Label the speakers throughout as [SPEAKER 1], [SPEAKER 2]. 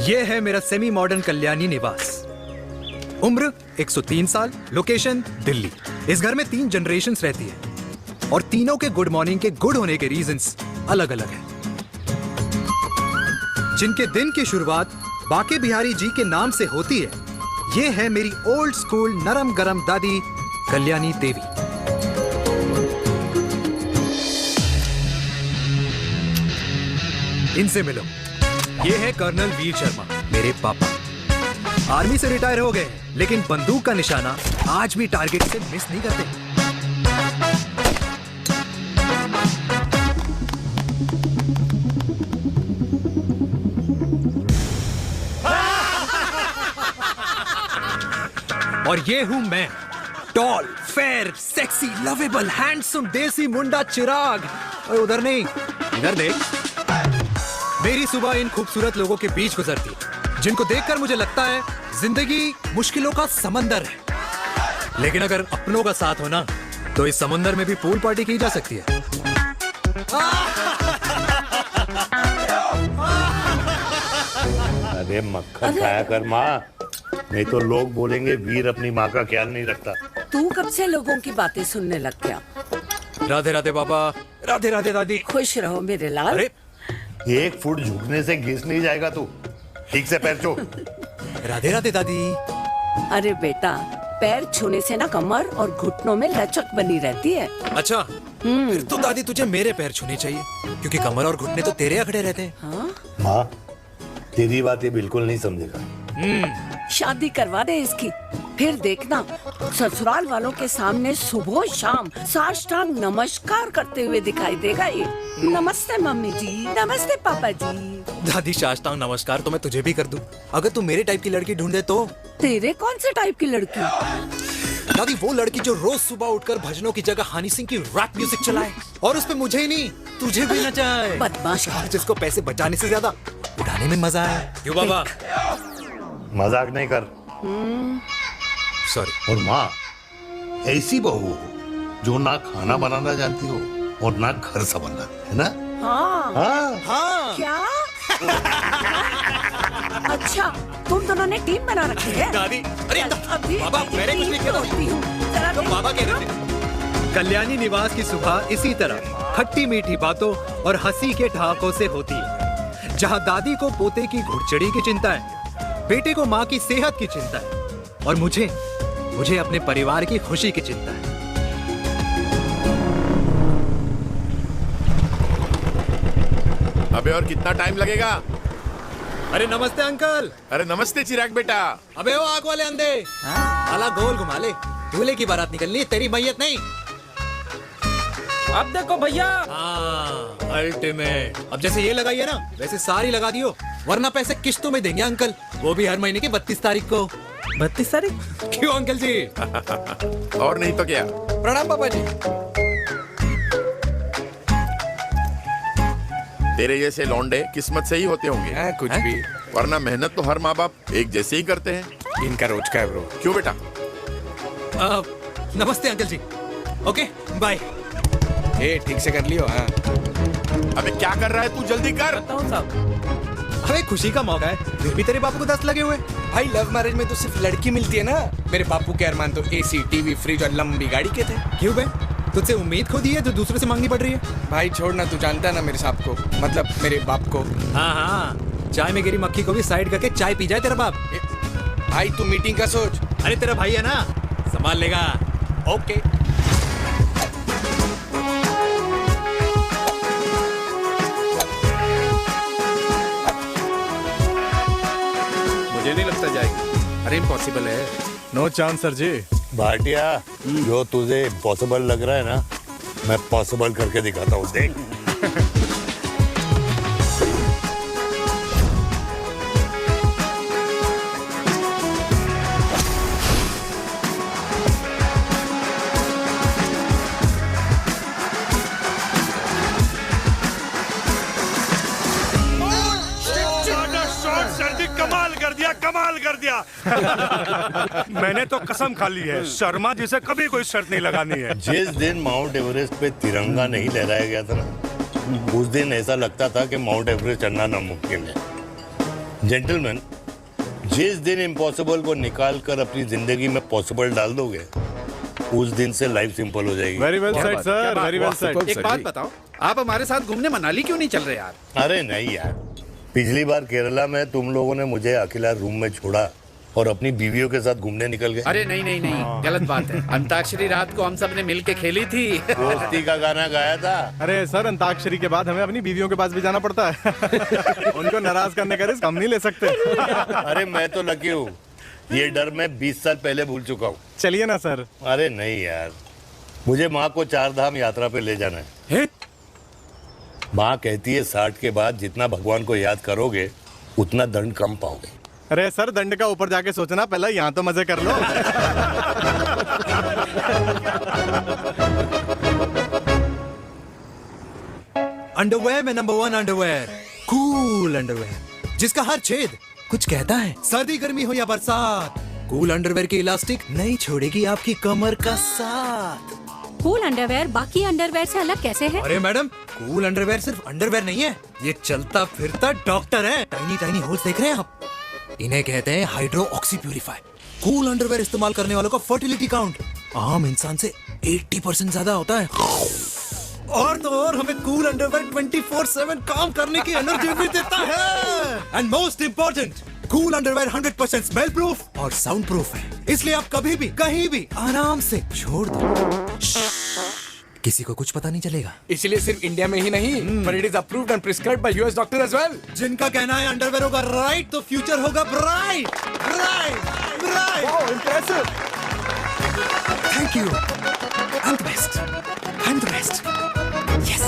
[SPEAKER 1] ये है मेरा सेमी मॉडर्न कल्याणी निवास। उम्र 103 साल, लोकेशन दिल्ली। इस घर में 3 जनरेशंस रहती है और तीनों के गुड मॉर्निंग के गुड होने के रीजंस अलग अलग हैं। जिनके दिन की शुरुआत बाके बिहारी जी के नाम से होती है, ये है मेरी ओल्ड स्कूल नरम गरम दादी कल्याणी देवी। इनसे मिलो। ये है कर्नल वीर शर्मा, मेरे पापा। आर्मी से रिटायर हो गए लेकिन बंदूक का निशाना आज भी टारगेट से मिस नहीं करते। और ये हूं मैं, tall, fair, sexy, lovable, handsome, देसी मुंडा चिराग। और उधर नहीं, इधर देख। मेरी सुबह इन खूबसूरत लोगों के बीच गुजरती है जिनको देखकर मुझे लगता है जिंदगी मुश्किलों का समंदर है, लेकिन अगर अपनों का साथ हो ना तो इस समंदर में भी पूल पार्टी की जा सकती है।
[SPEAKER 2] अरे मक्खन खाया कर माँ, नहीं तो लोग बोलेंगे वीर अपनी माँ का ख्याल नहीं रखता।
[SPEAKER 3] तू कब से लोगों की बातें सुनने लग गया?
[SPEAKER 1] राधे राधे बाबा, राधे राधे दादी।
[SPEAKER 3] खुश रहो मेरे लाल।
[SPEAKER 1] अरे
[SPEAKER 2] 1 फुट झुकने से घिस नहीं जाएगा तू, ठीक से पैर छू।
[SPEAKER 1] राधे राधे दादी।
[SPEAKER 3] अरे बेटा, पैर छूने से ना कमर और घुटनों में लचक बनी रहती है।
[SPEAKER 1] अच्छा, फिर तो दादी तुझे मेरे पैर छूने चाहिए क्योंकि कमर और घुटने तो तेरे अखड़े रहते हैं।
[SPEAKER 3] हाँ?
[SPEAKER 2] माँ, तेरी बात ये बिल्कुल नहीं समझेगा।
[SPEAKER 3] शादी करवा दे इसकी, फिर देखना ससुराल वालों के सामने सुबह शाम साष्टांग नमस्कार करते हुए दिखाई देगा ये। नमस्ते मम्मी जी, नमस्ते पापा जी।
[SPEAKER 1] दादी साष्टांग नमस्कार तो मैं तुझे भी कर दूं अगर तू मेरे टाइप की लड़की ढूंढे तो।
[SPEAKER 3] तेरे कौन से टाइप की लड़की?
[SPEAKER 1] दादी वो लड़की जो रोज सुबह उठकर भजनों की जगह हनी सिंह की रैप म्यूजिक चलाए और उसपे मुझे ही नहीं तुझे भी नचाए।
[SPEAKER 3] बदमाश।
[SPEAKER 1] और जिसको पैसे बचाने से ज्यादा उठाने में मजा आए। क्यों बाबा?
[SPEAKER 2] मजाक नहीं कर।
[SPEAKER 1] सॉरी।
[SPEAKER 2] और माँ, ऐसी बहू हो जो ना खाना बनाना जानती हो और ना घर संभालना, है ना?
[SPEAKER 3] हाँ।
[SPEAKER 2] हाँ
[SPEAKER 1] हाँ।
[SPEAKER 3] क्या? अच्छा, तुम दोनों ने टीम बना रखी है?
[SPEAKER 1] दादी, अरे
[SPEAKER 3] अभी
[SPEAKER 1] बाबा, मैंने कुछ नहीं किया। तो बाबा कह रहे थे। कल्याणी निवास की सुबह इसी तरह खट्टी मीठी बातों और हंसी के ठहाकों से होती है, जहां दादी को पोते की घुड़चड़ी की चिंता है, बेटे को माँ की सेहत की चिंता है और मुझे अपने परिवार की खुशी की चिंता है।
[SPEAKER 4] अबे और कितना टाइम लगेगा?
[SPEAKER 1] अरे नमस्ते अंकल।
[SPEAKER 4] अरे नमस्ते चिराग बेटा।
[SPEAKER 1] अबे वो आग वाले अंधे, आला गोल घुमा ले, दूल्हे की बारात निकलनी है, तेरी मैयत नहीं।
[SPEAKER 5] अब देखो भैया।
[SPEAKER 1] हाँ, अल्टीमेट। अब जैसे ये लगाई है ना वैसे सारी लगा दियो, वरना पैसे किश्तों में देंगे अंकल, वो भी हर महीने की 32 तारीख को।
[SPEAKER 5] 32 तारीख?
[SPEAKER 1] क्यों अंकल जी?
[SPEAKER 4] और नहीं तो क्या।
[SPEAKER 1] प्रणाम पापा जी।
[SPEAKER 4] तेरे जैसे लौंडे किस्मत से ही होते होंगे।
[SPEAKER 5] कुछ भी,
[SPEAKER 4] वरना मेहनत तो हर माँ बाप एक जैसे ही करते हैं।
[SPEAKER 5] इनका रोज का है ब्रो।
[SPEAKER 4] क्यों बेटा?
[SPEAKER 1] नमस्ते अंकल जी। Okay bye.
[SPEAKER 5] ए ठीक से कर लियो। हाँ
[SPEAKER 4] अबे क्या कर रहा है तू, जल्दी कर।
[SPEAKER 5] बताओ साहब।
[SPEAKER 1] अरे खुशी का मौका है, फिर भी तेरे बापू को 10 लगे हुए।
[SPEAKER 5] भाई लव मैरिज में तो सिर्फ लड़की मिलती है ना। मेरे बापू के अरमान तो एसी, टीवी, फ्रिज और लंबी गाड़ी के थे।
[SPEAKER 1] क्यों बे, तुझसे उम्मीद खो दी है जो दूसरे से मांगनी पड़ रही है?
[SPEAKER 5] भाई छोड़ना, तू जानता है ना मेरे साहब को, मतलब मेरे बाप को।
[SPEAKER 1] हाँ हाँ, चाय में गिरी मक्खी को भी साइड करके चाय पी जाए तेरा बाप।
[SPEAKER 5] भाई तू मीटिंग का सोच।
[SPEAKER 1] अरे तेरा भाई है ना, संभाल लेगा। ओके।
[SPEAKER 5] मुझे नहीं लगता जाएगी। अरे इम्पॉसिबल है।
[SPEAKER 6] नो चांस सर जी।
[SPEAKER 2] भाटिया, जो तुझे इम्पॉसिबल लग रहा है ना, मैं पॉसिबल करके दिखाता हूँ, देख।
[SPEAKER 6] कमाल कर दिया। मैंने तो कसम खा ली है, शर्मा जी से कभी कोई शर्त नहीं लगानी है।
[SPEAKER 2] जिस दिन माउंट एवरेस्ट पे तिरंगा नहीं लहराया गया था ना, उस दिन ऐसा लगता था कि माउंट एवरेस्ट चढ़ना नामुमकिन है। जेंटलमैन, जिस दिन इम्पॉसिबल को निकाल कर अपनी जिंदगी में पॉसिबल डाल दोगे, उस दिन से लाइफ सिंपल हो जाएगी।
[SPEAKER 7] Very well said sir, very well said.
[SPEAKER 8] एक बात बताओ, आप हमारे साथ घूमने मनाली क्यों नहीं चल रहे यार?
[SPEAKER 2] अरे नहीं यार, पिछली बार केरला में तुम लोगों ने मुझे अकेला रूम में छोड़ा और अपनी बीवियों के साथ घूमने निकल गए।
[SPEAKER 8] अरे नहीं नहीं नहीं, गलत बात है। अंताक्षरी रात को हम सब ने मिल के खेली थी।
[SPEAKER 2] दोस्ती का गाना गाया था।
[SPEAKER 7] अरे सर, अंताक्षरी के बाद हमें अपनी बीवियों के पास भी जाना पड़ता है। उनको नाराज करने का रिस्क हम नहीं ले सकते।
[SPEAKER 2] अरे मैं तो लकी हूँ, ये डर मैं 20 साल पहले भूल चुका हूँ।
[SPEAKER 7] चलिए ना सर।
[SPEAKER 2] अरे नहीं यार, मुझे माँ को 4 धाम यात्रा पे ले जाना है। माँ कहती है 60 के बाद जितना भगवान को याद करोगे उतना दंड कम पाओगे।
[SPEAKER 7] अरे सर, दंड का ऊपर जाके सोचना, पहले यहाँ तो मजे कर लो।
[SPEAKER 1] अंडरवेयर में नंबर 1 अंडरवेयर, कूल अंडरवेयर, जिसका हर छेद कुछ कहता है। सर्दी गर्मी हो या बरसात, कूल अंडरवेयर की इलास्टिक नहीं छोड़ेगी आपकी कमर का साथ।
[SPEAKER 9] कूल अंडरवेयर बाकी अंडरवेयर से अलग कैसे है?
[SPEAKER 1] अरे मैडम, कूल अंडरवेयर सिर्फ अंडरवेयर नहीं है, ये चलता फिरता डॉक्टर है। टाइनी टाइनी होल्स देख रहे हैं आप? इन्हें कहते हैं hydro oxy purify. Cool underwear इस्तेमाल करने वालों का फर्टिलिटी काउंट आम इंसान से 80% ज्यादा होता है। और तो और हमें कूल अंडरवेयर 24/7 काम करने की एनर्जी भी देता है। And most important, cool underwear 100% smell proof और साउंड प्रूफ है, इसलिए आप कभी भी कहीं भी आराम से छोड़ दो, किसी को कुछ पता नहीं चलेगा।
[SPEAKER 5] इसलिए सिर्फ इंडिया में ही नहीं, पर it is approved and prescribed by US doctor as well.
[SPEAKER 1] जिनका कहना है अंडरवेयर होगा राइट तो फ्यूचर होगा bright. Bright bright.
[SPEAKER 5] Wow, impressive.
[SPEAKER 1] Thank you. I am the best, I am the best. Yes.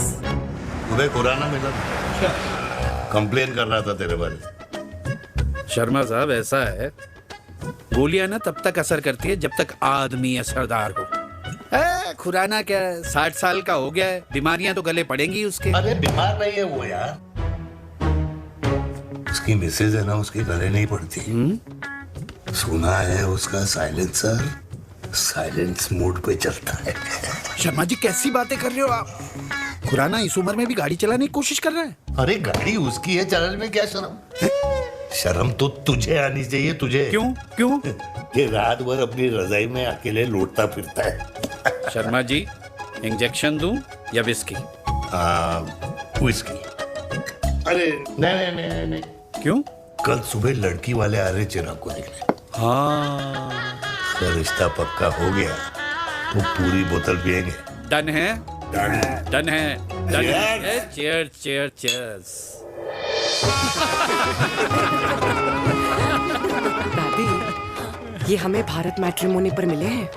[SPEAKER 2] तुम्हें खुराना मिला था, कंप्लेन कर रहा था तेरे बारे में।
[SPEAKER 8] शर्मा साहब, ऐसा है, गोलियां ना तब तक असर करती है जब तक आदमी असरदार हो। खुराना क्या, 60 साल का हो गया है, बीमारियां तो गले पड़ेंगी उसके।
[SPEAKER 2] अरे बीमार नहीं है वो यार, उसकी मिसेज है ना, उसके गले नहीं पड़ती। सुना है उसका साइलेंसर साइलेंस मोड पे चलता है।
[SPEAKER 8] शर्मा जी, कैसी बातें कर रहे हो आप? खुराना इस उम्र में भी गाड़ी चलाने की कोशिश कर रहा है।
[SPEAKER 2] अरे गाड़ी उसकी है, चलाने में क्या शर्म? शर्म तो तुझे आनी चाहिए, तुझे।
[SPEAKER 8] क्यों क्यों?
[SPEAKER 2] ये रात भर अपनी रजाई में अकेले लौटता फिरता है।
[SPEAKER 8] शर्मा जी, इंजेक्शन दूं या विस्की?
[SPEAKER 2] विस्की। अरे नहीं नहीं नहीं नहीं।
[SPEAKER 8] क्यों?
[SPEAKER 2] कल सुबह लड़की वाले आ रहे चिराग को देखने।
[SPEAKER 8] हाँ,
[SPEAKER 2] अगर रिश्ता पक्का हो गया तो पूरी बोतल पिएंगे।
[SPEAKER 8] डन है,
[SPEAKER 2] डन।
[SPEAKER 8] डन है, डन है। Cheer cheer cheers.
[SPEAKER 10] दादी, ये हमें भारत मैट्रिमोनी पर मिले हैं।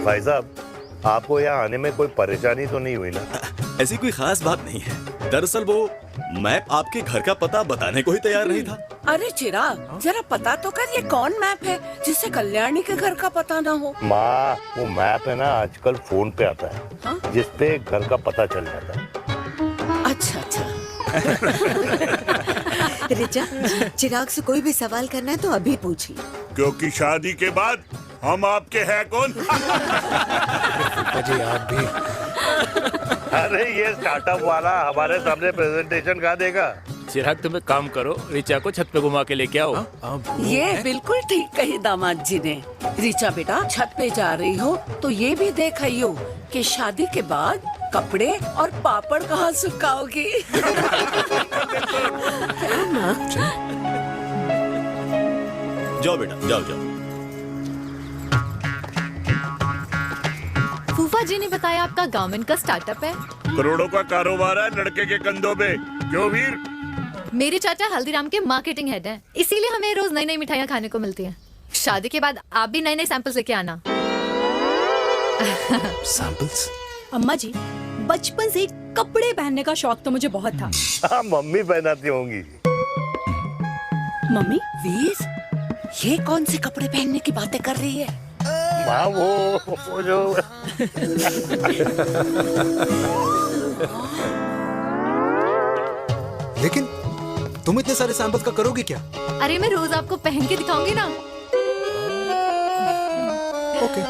[SPEAKER 2] भाई साहब, आपको यहाँ आने में कोई परेशानी तो नहीं हुई ना?
[SPEAKER 11] ऐसी कोई खास बात नहीं है। दरअसल वो मैप आपके घर का पता बताने को ही तैयार नहीं था।
[SPEAKER 3] अरे चिराग, जरा पता तो कर, ये कौन मैप है जिससे कल्याणी के घर का पता ना हो?
[SPEAKER 2] माँ, वो मैप है ना आजकल फोन पे आता है।
[SPEAKER 3] हाँ?
[SPEAKER 2] जिसपे घर का पता चल जाता है।
[SPEAKER 3] अच्छा अच्छा।
[SPEAKER 10] रिचा, चिराग से कोई भी सवाल करना है तो अभी पूछिए।
[SPEAKER 6] क्योंकि शादी के बाद हम आपके हैं कौन?
[SPEAKER 1] जी आप भी।
[SPEAKER 2] अरे ये स्टार्टअप वाला हमारे सामने प्रेजेंटेशन कहाँ देगा?
[SPEAKER 11] चिराग, तुम एक काम करो, रिचा को छत पे घुमा के लेके आओ।
[SPEAKER 3] ये बिल्कुल ठीक कही दामाद जी ने। रिचा बेटा, छत पे जा रही हो तो ये भी देख आइयो कि शादी के बाद कपड़े और पापड़ कहाँ सुखाओगी।
[SPEAKER 11] जाओ बेटा, जाओ जाओ।
[SPEAKER 9] फूफा जी ने बताया आपका गारमेंट का स्टार्टअप है।
[SPEAKER 6] करोड़ों का कारोबार है लड़के के कंधों पे। क्यों वीर?
[SPEAKER 9] मेरे चाचा हल्दीराम के मार्केटिंग हेड हैं, इसीलिए हमें रोज नई नई मिठाइयाँ खाने को मिलती हैं। शादी के बाद आप भी नए नए सैंपल्स लेके आना।
[SPEAKER 1] सैंपल्स?
[SPEAKER 9] अम्मा जी, बचपन से कपड़े पहनने का शौक तो मुझे बहुत था।
[SPEAKER 2] हाँ, मम्मी पहनाती होंगी।
[SPEAKER 9] मम्मी?
[SPEAKER 3] वीर, ये कौन से कपड़े पहनने की बातें कर रही है?
[SPEAKER 2] माँ, वो जो
[SPEAKER 1] लेकिन तुम इतने सारे सैंपल्स का करोगे क्या?
[SPEAKER 9] अरे मैं रोज आपको पहन के दिखाऊंगी ना।
[SPEAKER 1] ओके।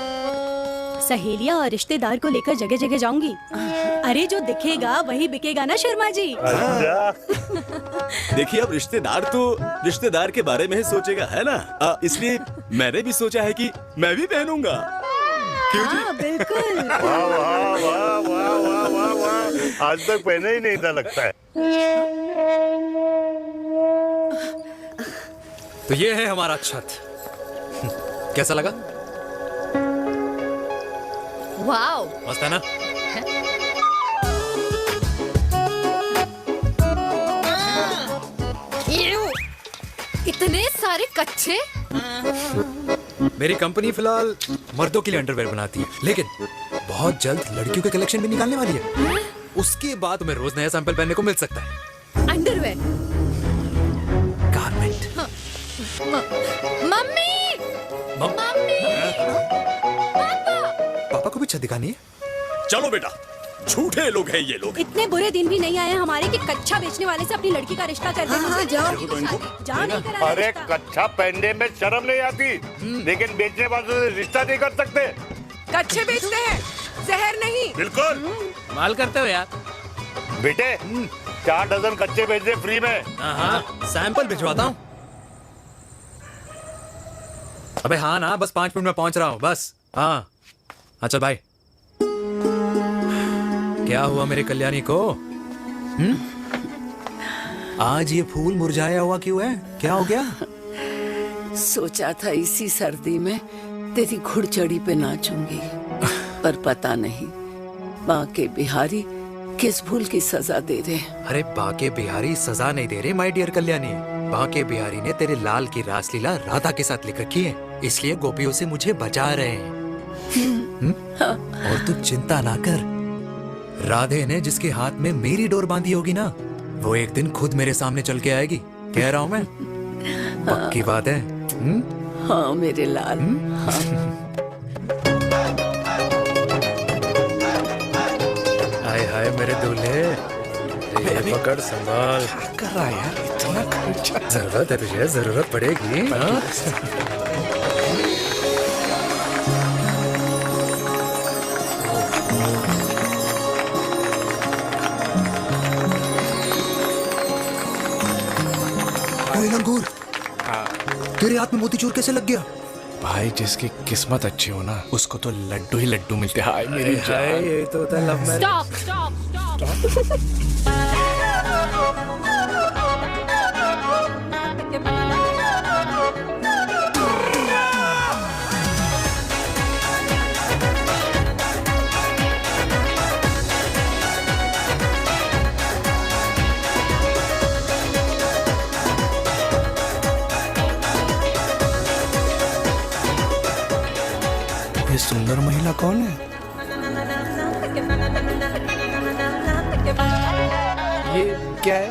[SPEAKER 12] सहेलियां और रिश्तेदार को लेकर जगह जगह जाऊंगी। अरे जो दिखेगा वही बिकेगा ना शर्मा जी।
[SPEAKER 11] देखिए अब रिश्तेदार के बारे में ही सोचेगा, है ना? इसलिए मैंने भी सोचा है कि मैं भी पहनूंगा। क्यों जी?
[SPEAKER 12] बिल्कुल।
[SPEAKER 2] वाह वाह वाह वाह वाह वाह वाह, आज तक पहने ही नहीं था लगता है।
[SPEAKER 1] तो ये है हमारा छत। कैसा लगा?
[SPEAKER 9] वाओ,
[SPEAKER 1] मस्त है ना?
[SPEAKER 9] इतने सारे कच्चे।
[SPEAKER 1] मेरी कंपनी फिलहाल मर्दों के लिए अंडरवेयर बनाती है, लेकिन बहुत जल्द लड़कियों के कलेक्शन भी निकालने वाली है। उसके बाद तुम्हें रोज नया सैंपल पहनने को मिल सकता है।
[SPEAKER 9] अंडरवेयर।
[SPEAKER 1] गारमेंट।
[SPEAKER 9] मम्मी। मम्मी।
[SPEAKER 1] पापा को भी छत दिखानी है।
[SPEAKER 11] चलो बेटा, झूठे लोग हैं ये लोग।
[SPEAKER 12] इतने बुरे दिन भी नहीं आए हमारे कि कच्चा बेचने वाले से अपनी लड़की का रिश्ता कर दे।
[SPEAKER 3] हाँ, जाओ।
[SPEAKER 12] जाओ नहीं करा
[SPEAKER 2] अरे
[SPEAKER 12] रिश्ता।
[SPEAKER 2] कच्चा पहनने में शर्म नहीं आती, लेकिन बेचने वालों से रिश्ता नहीं कर सकते।
[SPEAKER 3] कच्चे बेचते हैं, जहर नहीं।
[SPEAKER 2] बिल्कुल।
[SPEAKER 8] माल करते हो यार।
[SPEAKER 2] बेटे 4 डजन कच्चे भेज दे फ्री में।
[SPEAKER 1] हाँ, सैंपल भिजवाता हूँ। अबे हाँ ना, बस 5 मिनट में पहुंच रहा हूँ बस। हाँ, अच्छा भाई। क्या हुआ मेरे कल्याणी को? आज ये फूल मुरझाया हुआ क्यों है? क्या हो गया?
[SPEAKER 3] सोचा था इसी सर्दी में तेरी घुड़चड़ी पे नाचूंगी, पर पता नहीं बाके बिहारी किस भूल की सजा दे रहे।
[SPEAKER 1] अरे बाके बिहारी सजा नहीं दे रहे माय डियर कल्याणी। बाके बिहारी ने तेरे लाल की रासलीला राधा के साथ लिख रखी है, इसलिए गोपियों से मुझे बचा रहे हैं। और तू चिंता ना कर, राधे ने जिसके हाथ में मेरी डोर बांधी होगी ना, वो एक दिन खुद मेरे सामने चल के आएगी। कह रहा हूँ मैं, पक्की बात है।
[SPEAKER 3] हाँ मेरे लाल।
[SPEAKER 1] हाय हाय मेरे दूल्हे, ये पकड़ संभाल।
[SPEAKER 5] कर रहा है यार, इतना खर्चा।
[SPEAKER 1] जरूरत है तुझे, जरूरत पड़ेगी। हाँ? लंगूर, तेरे हाथ में मोतीचूर कैसे लग गया?
[SPEAKER 5] भाई जिसकी किस्मत अच्छी हो ना, उसको तो लड्डू ही लड्डू मिलते हैं। हाय मेरी जान।
[SPEAKER 1] ये तो होता है love marriage.
[SPEAKER 9] Stop stop stop.
[SPEAKER 5] ये सुंदर महिला कौन है? ये क्या है?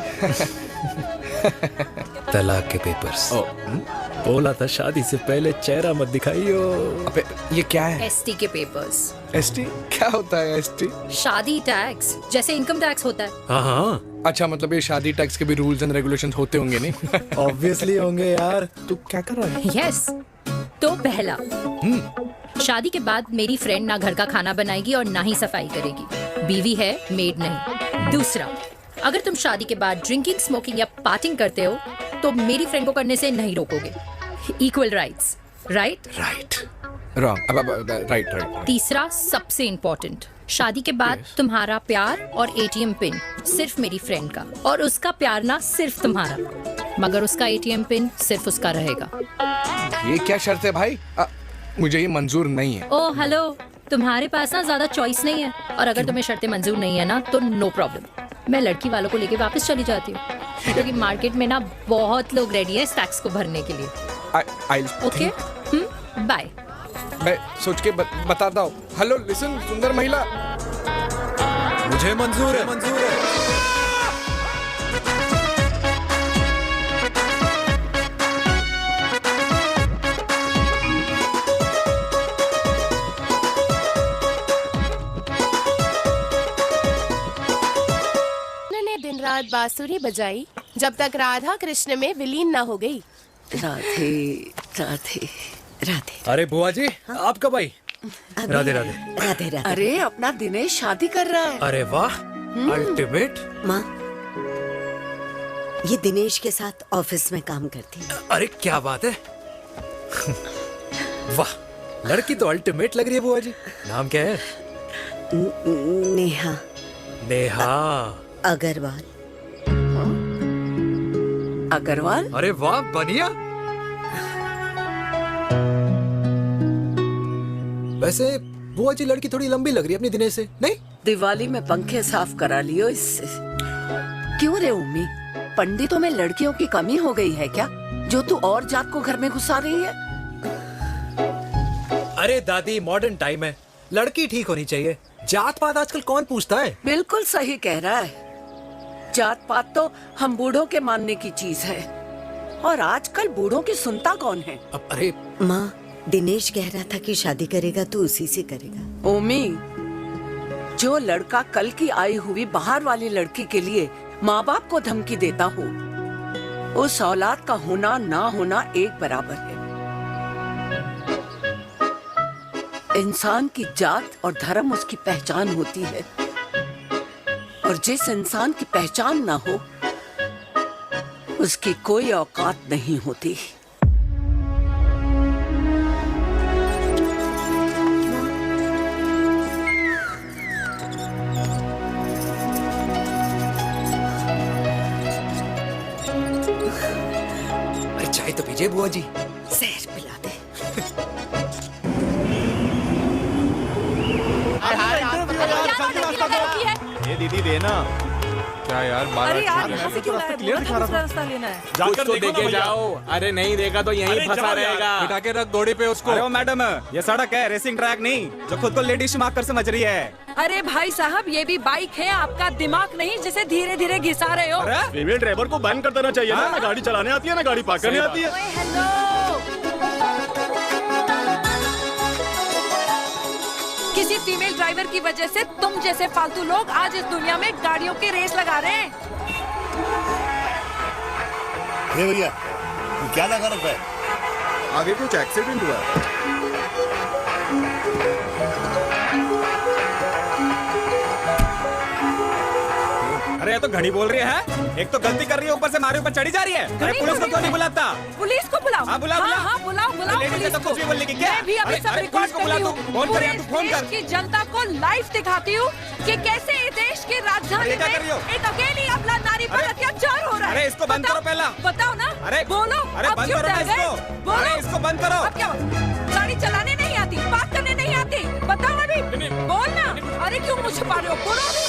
[SPEAKER 1] तलाक के पेपर्स। बोला था शादी से पहले चेहरा मत दिखाइयो।
[SPEAKER 5] अबे ये क्या है?
[SPEAKER 9] एसटी के पेपर्स।
[SPEAKER 5] एसटी क्या होता है? एसटी
[SPEAKER 9] शादी टैक्स, जैसे इनकम टैक्स होता है।
[SPEAKER 1] हाँ हाँ,
[SPEAKER 5] अच्छा, मतलब ये शादी टैक्स के भी रूल्स एंड रेगुलेशंस होते होंगे नहीं?
[SPEAKER 1] ऑब्वियसली होंगे यार।
[SPEAKER 5] तू क्या कर रहा है?
[SPEAKER 9] यस। तो पहला, शादी के बाद मेरी फ्रेंड ना घर का खाना बनाएगी और ना ही सफाई करेगी। बीवी है, मेड नहीं। दूसरा, अगर तुम शादी के बाद ड्रिंकिंग, स्मोकिंग या पार्टिंग करते हो तो मेरी फ्रेंड को करने से नहीं रोकोगे। Equal rights, right?
[SPEAKER 1] Right.
[SPEAKER 5] Wrong. Right right.
[SPEAKER 9] तीसरा, सबसे इम्पोर्टेंट, शादी के बाद तुम्हारा प्यार और एटीएम पिन सिर्फ मेरी फ्रेंड का, और उसका प्यार ना सिर्फ तुम्हारा, मगर उसका एटीएम पिन सिर्फ उसका रहेगा।
[SPEAKER 5] ये क्या शर्त है भाई? मुझे ये मंजूर नहीं है।
[SPEAKER 9] ओ हेलो, तुम्हारे पास ना ज्यादा चॉइस नहीं है, और अगर तुम्हें शर्तें मंजूर नहीं है ना तो नो प्रॉब्लम, मैं लड़की वालों को लेके वापस चली जाती हूँ, क्योंकि मार्केट में ना बहुत लोग रेडी है इस टैक्स को भरने के लिए। Okay, bye.
[SPEAKER 5] मैं सोच के बताता हूँ। हेलो लिसन, सुंदर महिला,
[SPEAKER 1] मुझे मंजूर है, मंजूर है।
[SPEAKER 13] दिन रात बांसुरी बजाई जब तक राधा कृष्ण में विलीन ना हो गई।
[SPEAKER 3] राधे राधे राधे।
[SPEAKER 1] अरे बुआ जी, आप कब आई? राधे राधे।
[SPEAKER 10] राधे राधे।
[SPEAKER 3] अरे अपना दिनेश शादी कर रहा है।
[SPEAKER 1] अरे वाह, अल्टीमेट।
[SPEAKER 10] माँ, ये दिनेश के साथ ऑफिस में काम करती है।
[SPEAKER 1] अरे क्या बात है। वाह, लड़की तो अल्टीमेट लग रही है बुआ जी। नाम क्या है?
[SPEAKER 10] नेहा।
[SPEAKER 1] नेहा
[SPEAKER 10] अग्रवाल।
[SPEAKER 3] अग्रवाल?
[SPEAKER 1] अरे वाह, बढ़िया। वैसे बुआ जी लड़की थोड़ी लंबी लग रही है अपनी दिनेश से, नहीं?
[SPEAKER 3] दिवाली में पंखे साफ करा लियो इससे। क्यों रे उम्मी, पंडितों में लड़कियों की कमी हो गई है क्या, जो तू और जात को घर में घुसा रही है?
[SPEAKER 1] अरे दादी, मॉडर्न टाइम है, लड़की ठीक होनी चाहिए। जात पात आजकल कौन पूछता है?
[SPEAKER 3] बिल्कुल सही कह रहा है। जात पात तो हम बूढ़ों के मानने की चीज है, और आजकल बूढ़ों की सुनता कौन है?
[SPEAKER 1] अरे
[SPEAKER 10] माँ, दिनेश कह रहा था कि शादी करेगा तो उसी से करेगा।
[SPEAKER 3] ओमी, जो लड़का कल की आई हुई बाहर वाली लड़की के लिए माँ बाप को धमकी देता हो, उस औलाद का होना ना होना एक बराबर है। इंसान की जात और धर्म उसकी पहचान होती है, और जिस इंसान की पहचान ना हो उसकी कोई औकात नहीं होती।
[SPEAKER 1] अरे चाय तो पीजिए बुआ जी।
[SPEAKER 10] जहर पिला दे।
[SPEAKER 7] ये दीदी देना। क्या यार,
[SPEAKER 12] अरे यार, यहाँ से क्यों लाया?
[SPEAKER 7] क्लियर दिखा रहा था।
[SPEAKER 12] रास्ता लेना है।
[SPEAKER 7] कुछ तो देके जाओ। अरे नहीं देगा तो यहीं फंसा रहेगा। बिठा के रख घोड़े पे उसको। अरे मैडम, ये सड़क है, रेसिंग ट्रैक नहीं, जो खुद को लेडी शिमाकर समझ रही है।
[SPEAKER 12] अरे भाई साहब, ये भी बाइक है, आपका दिमाग नहीं जिसे धीरे धीरे घिसा रहे हो।
[SPEAKER 11] फीमेल ड्राइवर को बैन कर देना चाहिए ना गाड़ी चलाने आती है ना गाड़ी पार्क करने आती है।
[SPEAKER 12] किसी फीमेल ड्राइवर की वजह से तुम जैसे फालतू लोग आज इस दुनिया में गाड़ियों की रेस लगा रहे हैं।
[SPEAKER 2] ये भैया, ये क्या लगा रखा है?
[SPEAKER 7] आगे कुछ एक्सीडेंट हुआ है। अरे ये तो घड़ी बोल रही है। एक तो गलती कर रही है, ऊपर से हमारे ऊपर चढ़ी जा रही है। अरे पुलिस को क्यों नहीं बुलाता?
[SPEAKER 12] पुलिस को बुलाओ।
[SPEAKER 7] हाँ, बुलाओ, बुलाओ।
[SPEAKER 12] हाँ, बुलाओ बुलाओ
[SPEAKER 7] लेडीज है तो कुछ भी बोलने की क्या?
[SPEAKER 12] मैं भी अभी सब
[SPEAKER 7] अरे
[SPEAKER 12] रिकॉर्ड
[SPEAKER 7] पुलिस को
[SPEAKER 12] कर
[SPEAKER 7] बुला
[SPEAKER 12] रही
[SPEAKER 7] दो।
[SPEAKER 12] हूँ।
[SPEAKER 7] फोन कर या
[SPEAKER 12] पूरे
[SPEAKER 7] तू फोन कर।
[SPEAKER 12] देश की जनता को लाइव दिखाती हूँ कि कैसे इस देश की राजधानी
[SPEAKER 7] अरे क्या कर रही हो?
[SPEAKER 12] में एक अकेली अबला नारी पर अत्याचार हो रहा है।
[SPEAKER 7] अरे इसको बंद करो पहला।
[SPEAKER 12] बताओ ना।
[SPEAKER 7] अरे
[SPEAKER 12] बोलो।
[SPEAKER 7] अरे
[SPEAKER 12] अब
[SPEAKER 7] बंद
[SPEAKER 12] क्यों
[SPEAKER 7] करो ना
[SPEAKER 12] डर गए?
[SPEAKER 7] इसको।
[SPEAKER 12] बोलो।
[SPEAKER 7] अरे इसको बंद करो।
[SPEAKER 12] अब क्या गाड़ी चलाने नहीं आती, बात करने नहीं आती? बताओ अभी, बोल ना। अरे क्यों मुझे छुपा रहे हो? बोलो अभी।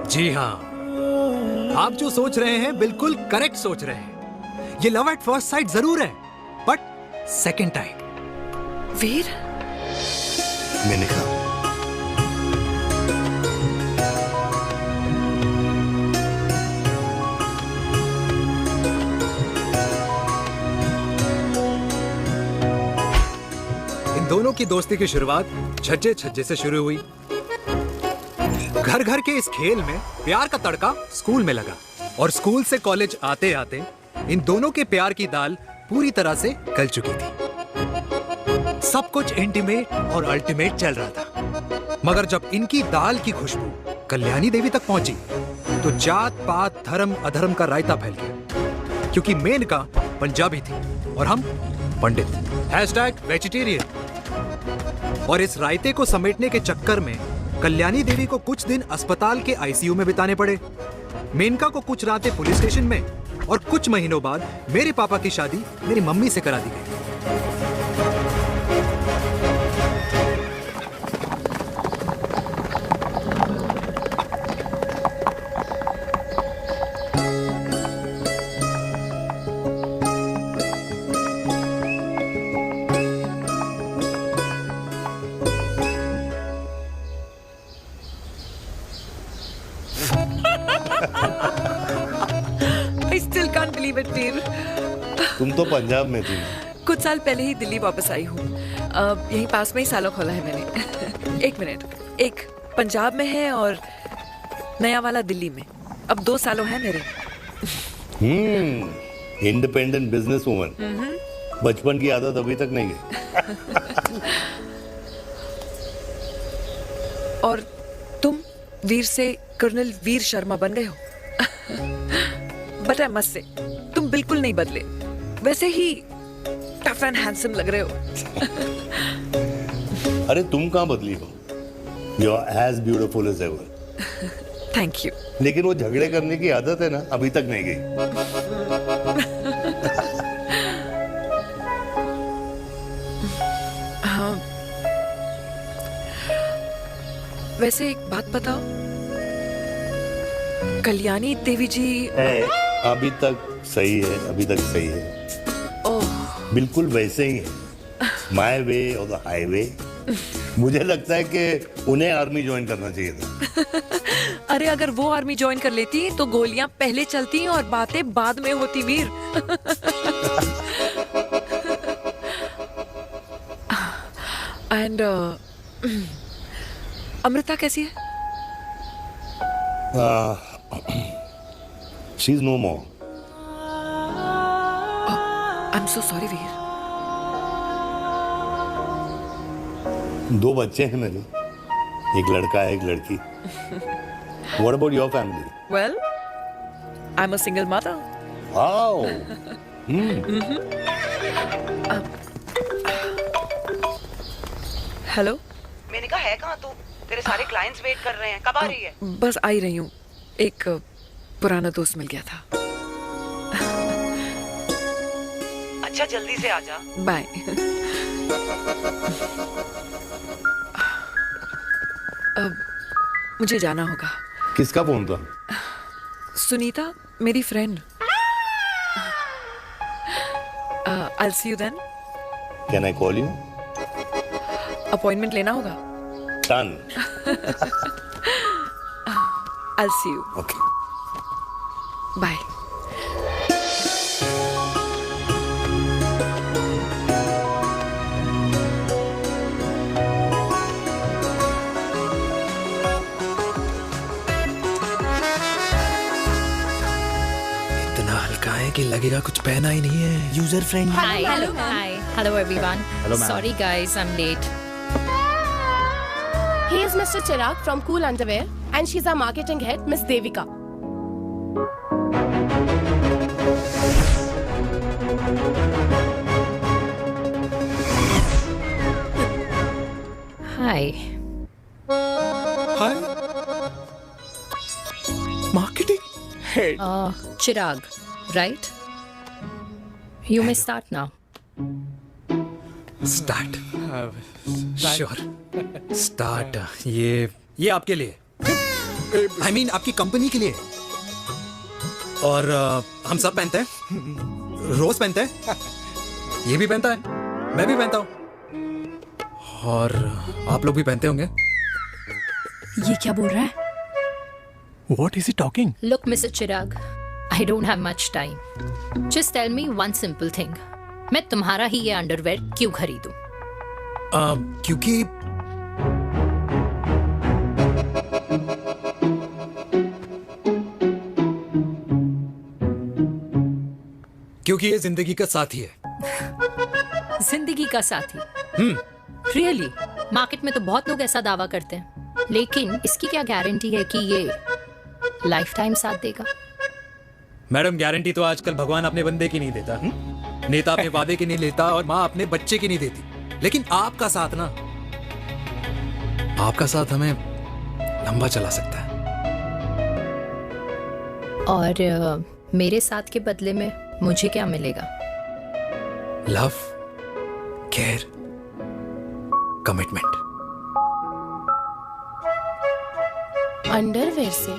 [SPEAKER 1] जी हाँ, आप जो सोच रहे हैं बिल्कुल करेक्ट सोच रहे हैं। ये लव एट फर्स्ट साइट जरूर है, बट सेकंड टाइम।
[SPEAKER 3] वीर,
[SPEAKER 2] मैंने कहा
[SPEAKER 1] इन दोनों की दोस्ती की शुरुआत छज्जे छज्जे से शुरू हुई। घर घर के इस खेल में प्यार का तड़का स्कूल में लगा, और स्कूल से कॉलेज आते आते इन दोनों के प्यार की दाल पूरी तरह से गल चुकी थी। सब कुछ इंटीमेट और अल्टीमेट चल रहा था, मगर जब इनकी दाल की खुशबू कल्याणी देवी तक पहुंची तो जात पात धर्म अधर्म का रायता फैल गया, क्योंकि मेनका पंजाबी थी और हम पंडित। #वेजिटेरियन। और इस रायते को समेटने के चक्कर में कल्याणी देवी को कुछ दिन अस्पताल के आईसीयू में बिताने पड़े, मेनका को कुछ रातें पुलिस स्टेशन में, और कुछ महीनों बाद मेरे पापा की शादी मेरी मम्मी से करा दी गई।
[SPEAKER 10] I still can't believe it, वीर।
[SPEAKER 2] तुम तो पंजाब में थी।
[SPEAKER 10] कुछ साल पहले ही दिल्ली वापस आई हूँ। यहीं पास में ही सालों खोला है मैंने। एक मिनट, एक पंजाब में है और नया वाला दिल्ली में। अब 2 सालों है मेरे।
[SPEAKER 2] इंडिपेंडेंट बिजनेस वूमन, बचपन की आदत अभी तक नहीं है।
[SPEAKER 10] और तुम वीर से कर्नल वीर शर्मा बन गए हो। बट आई मस्ट से तुम बिल्कुल नहीं बदले, वैसे ही टफ एंड हैंडसम लग रहे हो।
[SPEAKER 2] अरे तुम कहाँ बदली हो? You are as beautiful as ever.
[SPEAKER 10] Thank you.
[SPEAKER 2] लेकिन वो झगड़े करने की आदत है ना, अभी तक नहीं गई।
[SPEAKER 10] हाँ, वैसे एक बात बताओ, कल्याणी देवी जी
[SPEAKER 2] अभी तक सही है, अभी तक सही है।
[SPEAKER 10] ओह,
[SPEAKER 2] बिल्कुल वैसे ही है, माय वे और द हाईवे। मुझे लगता है कि उन्हें आर्मी ज्वाइन करना चाहिए था।
[SPEAKER 10] अरे अगर वो आर्मी ज्वाइन कर लेती तो गोलियां पहले चलती और बातें बाद में होती वीर। एंड अमृता कैसी है?
[SPEAKER 2] She is no more.
[SPEAKER 10] I am so sorry Veer.
[SPEAKER 2] 2 बच्चे हैं मेरे, एक लड़का है, एक लड़की। What about your family?
[SPEAKER 10] Well, I'm a single mother.
[SPEAKER 2] Wow.
[SPEAKER 10] Hello.
[SPEAKER 3] मैंने कहा है कहाँ तू? तेरे सारे क्लाइंट्स वेट कर रहे हैं, कब आ रही है?
[SPEAKER 10] बस आ ही रही हूँ, एक पुराना दोस्त मिल गया था।
[SPEAKER 3] अच्छा जल्दी से आ जा।
[SPEAKER 10] बाय। अब मुझे जाना होगा।
[SPEAKER 2] किसका फोन था?
[SPEAKER 10] सुनीता, मेरी friend. I'll see you then.
[SPEAKER 2] Can I call you?
[SPEAKER 10] Appointment लेना होगा।
[SPEAKER 2] Done.
[SPEAKER 10] I'll see you.
[SPEAKER 2] Okay.
[SPEAKER 10] Bye.
[SPEAKER 1] इतना हल्का है कि लगेगा कुछ पहना ही नहीं है। User friendly.
[SPEAKER 9] Hi. Hello everyone.
[SPEAKER 6] Hello, ma'am.
[SPEAKER 9] Sorry guys, I'm late.
[SPEAKER 13] He is Mr. Chirag from Cool Underwear and she's our marketing head, Miss Devika.
[SPEAKER 9] Hi.
[SPEAKER 1] Hi. Marketing head.
[SPEAKER 9] Chirag, right? You may start now.
[SPEAKER 1] Start. Sure. Start. ये आपके लिए, I mean आपकी company के लिए। और हम सब पहनते हैं, रोज पहनते हैं, ये भी पहनता है, मैं भी पहनता हूँ, और आप लोग भी पहनते होंगे।
[SPEAKER 12] ये क्या बोल रहा है?
[SPEAKER 1] What is he talking?
[SPEAKER 9] Look, Mr. Chirag, I don't have much time. Just tell me one simple thing. मैं तुम्हारा ही ये अंडरवेयर क्यों खरीदूं?
[SPEAKER 1] क्योंकि ये जिंदगी का साथी है।
[SPEAKER 9] जिंदगी का साथी? रियली? मार्केट में तो बहुत लोग ऐसा दावा करते हैं, लेकिन इसकी क्या गारंटी है कि ये लाइफ टाइम साथ देगा?
[SPEAKER 1] मैडम, गारंटी तो आजकल भगवान अपने बंदे की नहीं देता, नेता अपने वादे की नहीं लेता, और माँ अपने बच्चे की नहीं देती, लेकिन आपका साथ ना, आपका साथ हमें लंबा चला सकता है।
[SPEAKER 9] और मेरे साथ के बदले में मुझे क्या मिलेगा?
[SPEAKER 1] Love, care, commitment.
[SPEAKER 13] अंडरवेयर से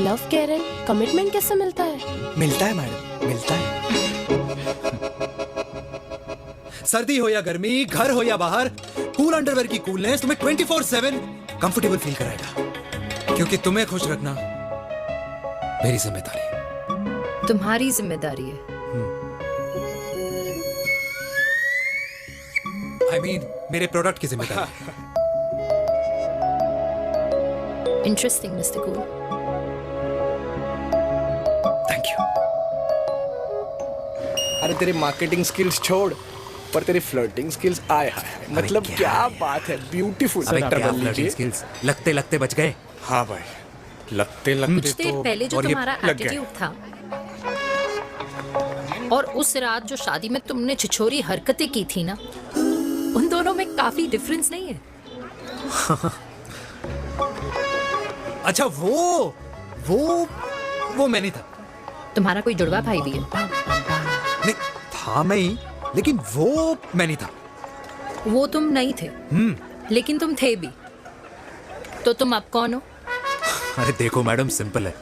[SPEAKER 13] लव, केयर एंड कमिटमेंट कैसे मिलता है?
[SPEAKER 1] मिलता है मैडम, मिलता है। सर्दी हो या गर्मी, घर हो या बाहर, कूल अंडरवेयर की कूलनेस तुम्हें 24/7 कंफर्टेबल फील कराएगा, क्योंकि तुम्हें खुश रखना मेरी जिम्मेदारी है।
[SPEAKER 9] तुम्हारी जिम्मेदारी है?
[SPEAKER 1] I mean, मेरे प्रोडक्ट की जिम्मेदारी है।
[SPEAKER 9] Interesting, Mr. Cool.
[SPEAKER 1] Thank you.
[SPEAKER 5] अरे तेरे मार्केटिंग स्किल्स छोड़, पर तेरी फ्लर्टिंग स्किल्स आए हाय, मतलब क्या बात है, ब्यूटीफुल।
[SPEAKER 1] स्किल्स लगते लगते बच गए।
[SPEAKER 5] हाँ भाई, लगते लगते
[SPEAKER 9] कुछ देर पहले जो
[SPEAKER 5] और ये
[SPEAKER 9] तुम्हारा
[SPEAKER 5] लग गए।
[SPEAKER 9] एटीट्यूड था और उस रात जो शादी में तुमने छिछोरी हरकतें की थी ना, उन दोनों में काफी डिफरेंस नहीं है?
[SPEAKER 1] अच्छा वो मैं नहीं था।
[SPEAKER 9] तुम्हारा कोई जुड़वा भाई भी है?
[SPEAKER 1] नहीं था मैं ही, लेकिन वो मैं नहीं था।
[SPEAKER 9] वो तुम नहीं थे, लेकिन तुम थे भी। तो तुम अब कौन हो?
[SPEAKER 1] अरे देखो मैडम, सिंपल है।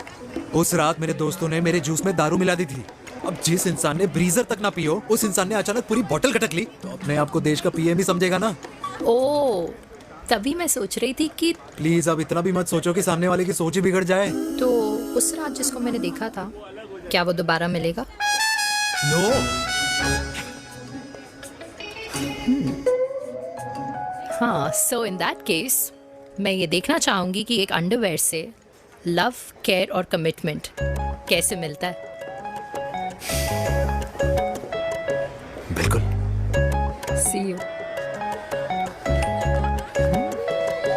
[SPEAKER 1] उस रात मेरे दोस्तों ने मेरे जूस में दारू मिला दी थी। अब जिस इंसान ने ब्रीजर तक ना पियो, उस इंसान ने अचानक पूरी बोतल गटक ली, तो अपने आप को देश का पीएम ही समझेगा ना।
[SPEAKER 9] ओ, तभी मैं सोच रही थी कि
[SPEAKER 1] प्लीज अब इतना भी मत सोचो कि सामने वाले की सोच ही बिगड़ जाए।
[SPEAKER 9] तो उस रात जिसको मैंने देखा था, क्या वो दोबारा मिलेगा?
[SPEAKER 1] नो।
[SPEAKER 9] हाँ, सो इन दैट केस मैं ये देखना चाहूंगी कि एक अंडरवेयर से लव, केयर और कमिटमेंट कैसे मिलता है।
[SPEAKER 1] बिल्कुल।
[SPEAKER 9] See you.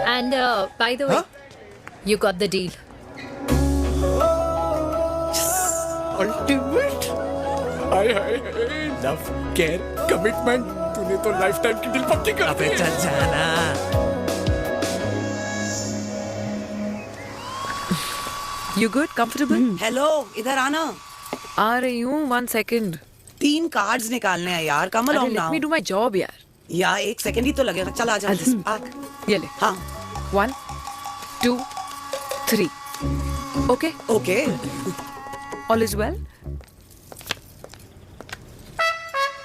[SPEAKER 9] And by the way, you got the deal.
[SPEAKER 5] Ultimate. Hi hi, love, care, commitment, तूने तो लाइफ टाइम की डील पक्की कर दी।
[SPEAKER 1] चल जाना।
[SPEAKER 10] You good? Comfortable?
[SPEAKER 3] हेलो, इधर आना।
[SPEAKER 10] आ रही हूँ, 1 second.
[SPEAKER 3] 3 कार्ड्स निकालने हैं यार, कम
[SPEAKER 10] अरे
[SPEAKER 3] along
[SPEAKER 10] let
[SPEAKER 3] now।
[SPEAKER 10] me do my job यार.
[SPEAKER 3] या 1 सेकंड ही तो लगेगा, चल आ जा।
[SPEAKER 10] I'll just
[SPEAKER 3] आ।
[SPEAKER 10] ये ले.
[SPEAKER 3] हाँ
[SPEAKER 10] 1, 2, 3. Okay?
[SPEAKER 3] Okay.
[SPEAKER 10] All is well?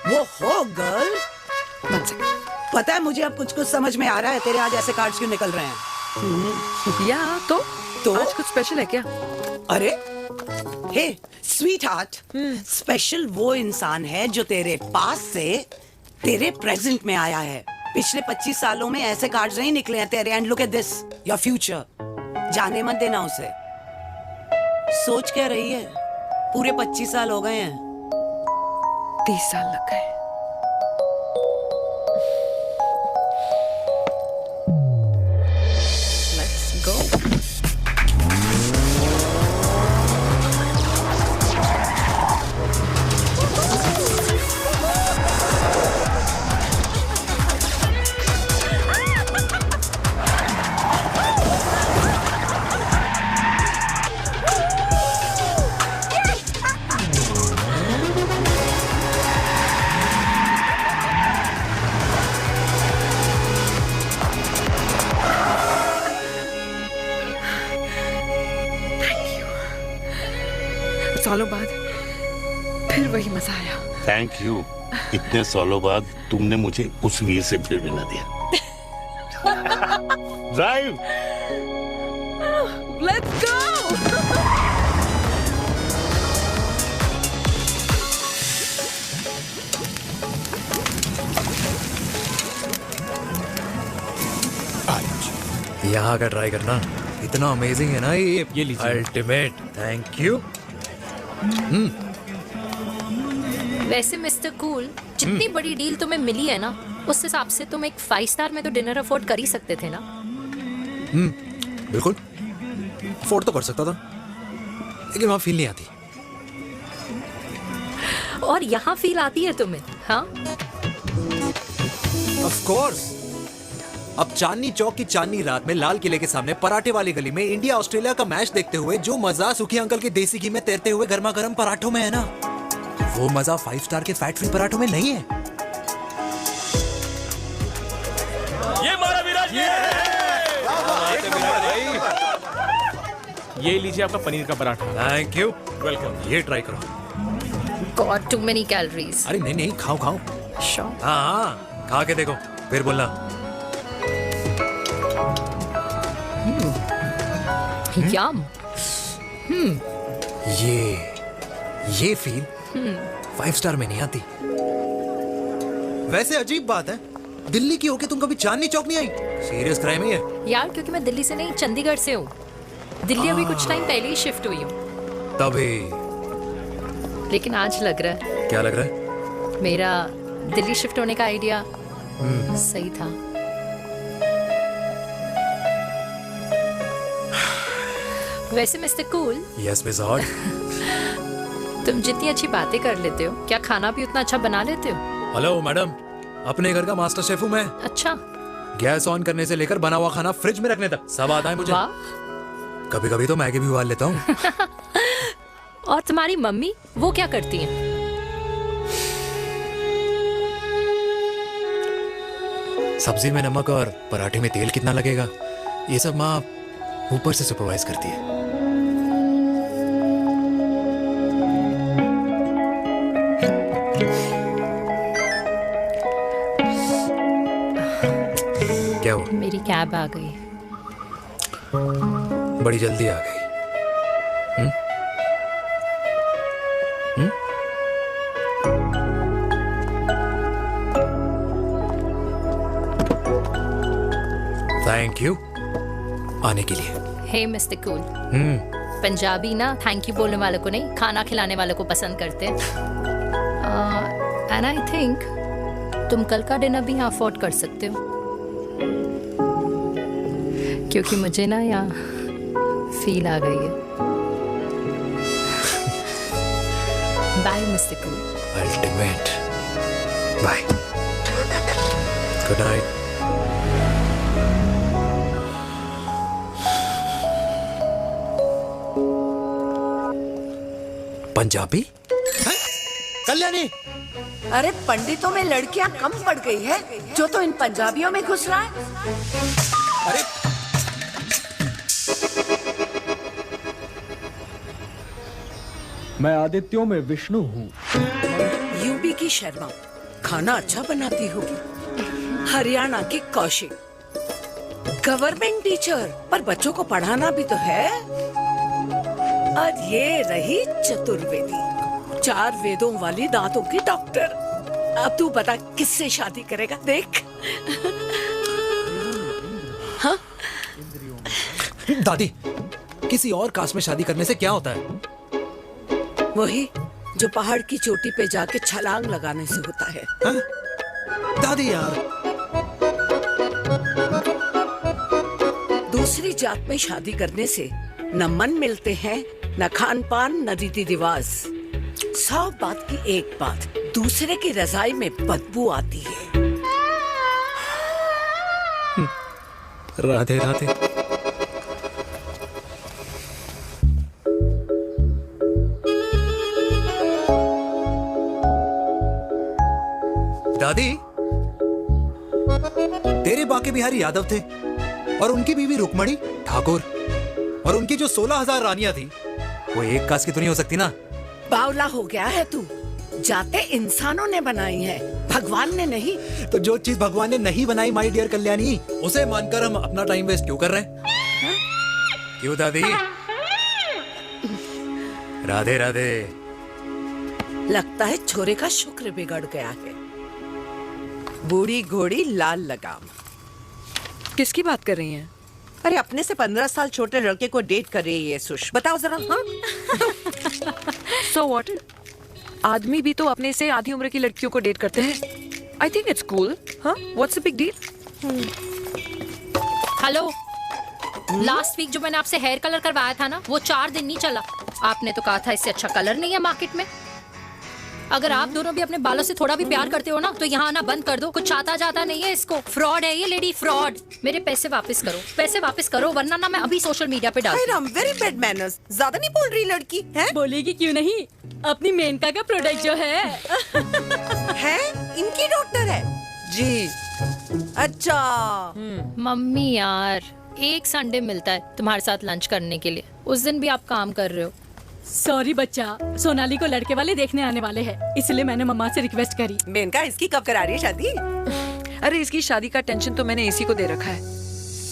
[SPEAKER 3] वो हो गर्ल,
[SPEAKER 10] 1 second.
[SPEAKER 3] पता है मुझे अब कुछ कुछ समझ में आ रहा है, तेरे आज ऐसे कार्ड्स क्यों निकल रहे हैं।
[SPEAKER 10] या तो आज कुछ स्पेशल है क्या?
[SPEAKER 3] अरे हे स्वीट हार्ट, स्पेशल वो इंसान है जो तेरे पास से तेरे प्रेजेंट में आया है। पिछले 25 सालों में ऐसे कार्ड्स नहीं निकले हैं तेरे। And look at this, your future. जाने मत देना उसे। सोच क्या रही है, पूरे 25 साल हो गए हैं।
[SPEAKER 10] 30 साल लग गए।
[SPEAKER 9] Let's go.
[SPEAKER 10] सालों बाद फिर वही मजा आया।
[SPEAKER 2] Thank you. इतने सालों बाद तुमने मुझे उस वीर से फिर मिला दिया। ड्राइव।
[SPEAKER 10] Let's go!
[SPEAKER 1] यहाँ का ट्राई करना, इतना अमेजिंग है ना ये लीजिए। Ultimate, thank you.
[SPEAKER 9] वैसे मिस्टर कूल, जितनी बड़ी डील तुम्हें मिली है ना, उस हिसाब से तुम एक 5 स्टार में तो डिनर अफोर्ड कर ही सकते थे ना।
[SPEAKER 1] बिल्कुल, अफोर्ड तो कर सकता था, लेकिन वहां फील नहीं आती।
[SPEAKER 9] और यहाँ फील आती है तुम्हें? हाँ,
[SPEAKER 1] ऑफ कोर्स। अब चांदनी चौक की चांदनी रात में लाल किले के सामने पराठे वाली गली में इंडिया ऑस्ट्रेलिया का मैच देखते हुए जो मजा सुखी अंकल के देसी घी में तैरते हुए गर्मा गर्म पराठों में है ना, वो मजा 5 स्टार के फैट फ्री पराठों में नहीं है।
[SPEAKER 11] ये मारा विराज।
[SPEAKER 7] ये लीजिए आपका पनीर का पराठा।
[SPEAKER 1] Thank you,
[SPEAKER 7] welcome.
[SPEAKER 1] ये ट्राई करो।
[SPEAKER 9] God too many calories.
[SPEAKER 1] अरे नहीं नहीं, खाओ खाओ।
[SPEAKER 9] श्योर।
[SPEAKER 1] हाँ, खा के देखो फिर बोलना।
[SPEAKER 9] यम।
[SPEAKER 1] ये फील 5 स्टार में नहीं आती। वैसे अजीब बात है, दिल्ली की होके तुम कभी चांदनी चौक नहीं आई? सीरियस क्राइम ही है
[SPEAKER 9] यार, क्योंकि मैं दिल्ली से नहीं, चंडीगढ़ से हूँ। दिल्ली अभी कुछ टाइम पहले ही शिफ्ट हुई हूँ।
[SPEAKER 1] तभी।
[SPEAKER 9] लेकिन आज लग रहा है।
[SPEAKER 1] क्या लग रहा है?
[SPEAKER 9] मेरा दिल्ली शिफ्ट होने का आइडिया सही था। वैसे mister cool,
[SPEAKER 1] yes miss hot,
[SPEAKER 9] तुम जितनी अच्छी बातें कर लेते हो, क्या खाना भी उतना अच्छा बना लेते हो?
[SPEAKER 1] हेलो मैडम, अपने घर का मास्टर शेफ हूँ मैं।
[SPEAKER 9] अच्छा।
[SPEAKER 1] गैस ऑन करने से लेकर बना हुआ खाना फ्रिज में रखने तक सब आता है मुझे। कभी कभी तो मैगी भी उबाल लेता हूँ।
[SPEAKER 9] और तुम्हारी मम्मी, वो क्या करती हैं?
[SPEAKER 1] सब्जी में नमक और पराठे में तेल कितना लगेगा, ये सब माँ ऊपर से सुपरवाइज करती है। क्या हुआ?
[SPEAKER 9] मेरी कैब आ गई।
[SPEAKER 1] बड़ी जल्दी आ गई। थैंक यू आने के लिए।
[SPEAKER 9] हे मिस्टर कूल, पंजाबी ना थैंक यू बोलने वालों को नहीं, खाना खिलाने वालों को पसंद करते हैं। एंड आई थिंक तुम कल का डिनर भी यहाँ अफोर्ड कर सकते हो, क्योंकि मुझे ना यहाँ फील आ गई है। Bye mister cool.
[SPEAKER 1] Ultimate bye, good night. Punjabi?
[SPEAKER 3] Kalyani, अरे पंडितों में लड़कियां कम पड़ गई है जो तो इन पंजाबियों में घुस रहा है।
[SPEAKER 1] अरे
[SPEAKER 14] मैं आदित्यों में विष्णु हूँ।
[SPEAKER 3] यूपी की शर्मा खाना अच्छा बनाती होगी, हरियाणा की कौशिक गवर्नमेंट टीचर, पर बच्चों को पढ़ाना भी तो है। और ये रही चतुर्वेदी, 4 वेदों वाली दांतों की डॉक्टर। अब तू बता किससे शादी करेगा? देख। हाँ?
[SPEAKER 1] दादी, किसी और कास्ट में शादी करने से क्या होता है?
[SPEAKER 3] वही जो पहाड़ की चोटी पे जाके छलांग लगाने से होता है।
[SPEAKER 1] हा? दादी यार,
[SPEAKER 3] दूसरी जात में शादी करने से न मन मिलते हैं, न खान पान, न रीति रिवाज। 100 बात की एक बात, दूसरे की रजाई में बदबू आती है।
[SPEAKER 1] राधे राधे। दादी, तेरे बाके बिहारी यादव थे और उनकी बीवी रुक्मणी ठाकुर, और उनकी जो 16,000 रानियां थी वो एक कास्ट की तो नहीं हो सकती ना।
[SPEAKER 3] बावला हो गया है तू। जाते इंसानों ने बनाई है, भगवान ने नहीं।
[SPEAKER 1] तो जो चीज भगवान ने नहीं बनाई माय डियर कल्याणी, उसे मानकर हम अपना टाइम वेस्ट क्यों कर रहे हैं? क्यों दादी? राधे राधे।
[SPEAKER 3] लगता है छोरे का शुक्र बिगड़ गया है। बूढ़ी घोड़ी लाल लगाम।
[SPEAKER 10] किसकी बात कर रही हैं?
[SPEAKER 15] अरे अपने से 15 साल छोटे लड़के को डेट कर रही है ये सुश, बताओ जरा। हाँ?
[SPEAKER 10] So what? आदमी भी तो अपने से आधी उम्र की लड़कियों को डेट करते हैं। I think it's cool. हाँ? What's the big deal?
[SPEAKER 9] Hello, last week जो मैंने आपसे हेयर कलर करवाया था ना, वो 4 दिन नहीं चला। आपने तो कहा था इससे अच्छा कलर नहीं है मार्केट में। अगर आप दोनों भी अपने बालों से थोड़ा भी प्यार करते हो ना, तो यहाँ आना बंद कर दो। कुछ आता जाता नहीं है इसको। फ्रॉड है ये लेडी, फ्रॉड। मेरे पैसे वापस करो, पैसे वापस करो, वरना ना मैं अभी सोशल मीडिया पे डालती हूँ।
[SPEAKER 15] Very bad manners. ज्यादा नहीं बोल रही लड़की है?
[SPEAKER 16] बोलेगी क्यों नहीं? अपनी मेनका का प्रोडक्ट जो है
[SPEAKER 15] है इनकी डॉक्टर है जी। अच्छा
[SPEAKER 9] मम्मी यार, एक संडे मिलता है तुम्हारे साथ लंच करने के लिए, उस दिन भी आप काम कर रहे हो।
[SPEAKER 16] सॉरी बच्चा, सोनाली को लड़के वाले देखने आने वाले हैं, इसलिए मैंने मम्मा से रिक्वेस्ट करी।
[SPEAKER 15] मेनका, इसकी कब करा रही है शादी?
[SPEAKER 10] अरे इसकी शादी का टेंशन तो मैंने इसी को दे रखा है।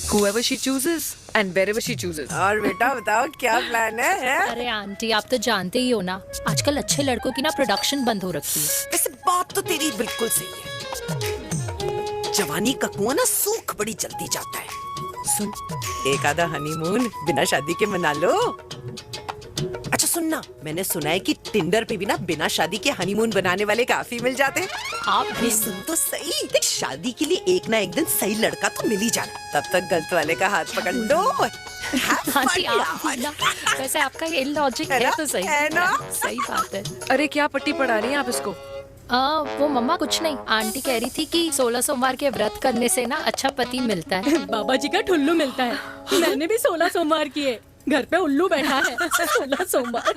[SPEAKER 10] Whoever she chooses and wherever she chooses.
[SPEAKER 15] और बेटा बताओ क्या प्लान है?
[SPEAKER 9] अरे आंटी, आप तो जानते ही हो ना, आजकल अच्छे लड़कों की ना प्रोडक्शन बंद हो रखी है।
[SPEAKER 15] वैसे बात तो तेरी बिल्कुल सही है। जवानी का कुआं ना सूख बड़ी जल्दी जाता है। सुन, एक आधा हनीमून बिना शादी के मना लो। अच्छा सुनना, मैंने सुना है कि टिंडर पे भी ना बिना शादी के हनीमून बनाने वाले काफी मिल जाते हैं।
[SPEAKER 9] आप
[SPEAKER 15] भी सुन तो सही, देख शादी के लिए एक ना एक दिन सही लड़का तो मिल ही जाना, तब तक गलत वाले का हाथ पकड़ लो।
[SPEAKER 9] हाँ जी, आप भी ना, वैसे आपका ये लॉजिक है तो सही है ना, सही बात है।
[SPEAKER 10] अरे क्या पट्टी पढ़ा रही हैं आप इसको?
[SPEAKER 9] वो मम्मा कुछ नहीं, आंटी कह रही थी कि 16 सोमवार के व्रत करने से ना अच्छा पति मिलता है।
[SPEAKER 16] बाबा जी का ठुल्लू मिलता है। मैंने भी 16 सोमवार किए, घर पे उल्लू बैठा है। 16 सोमवार।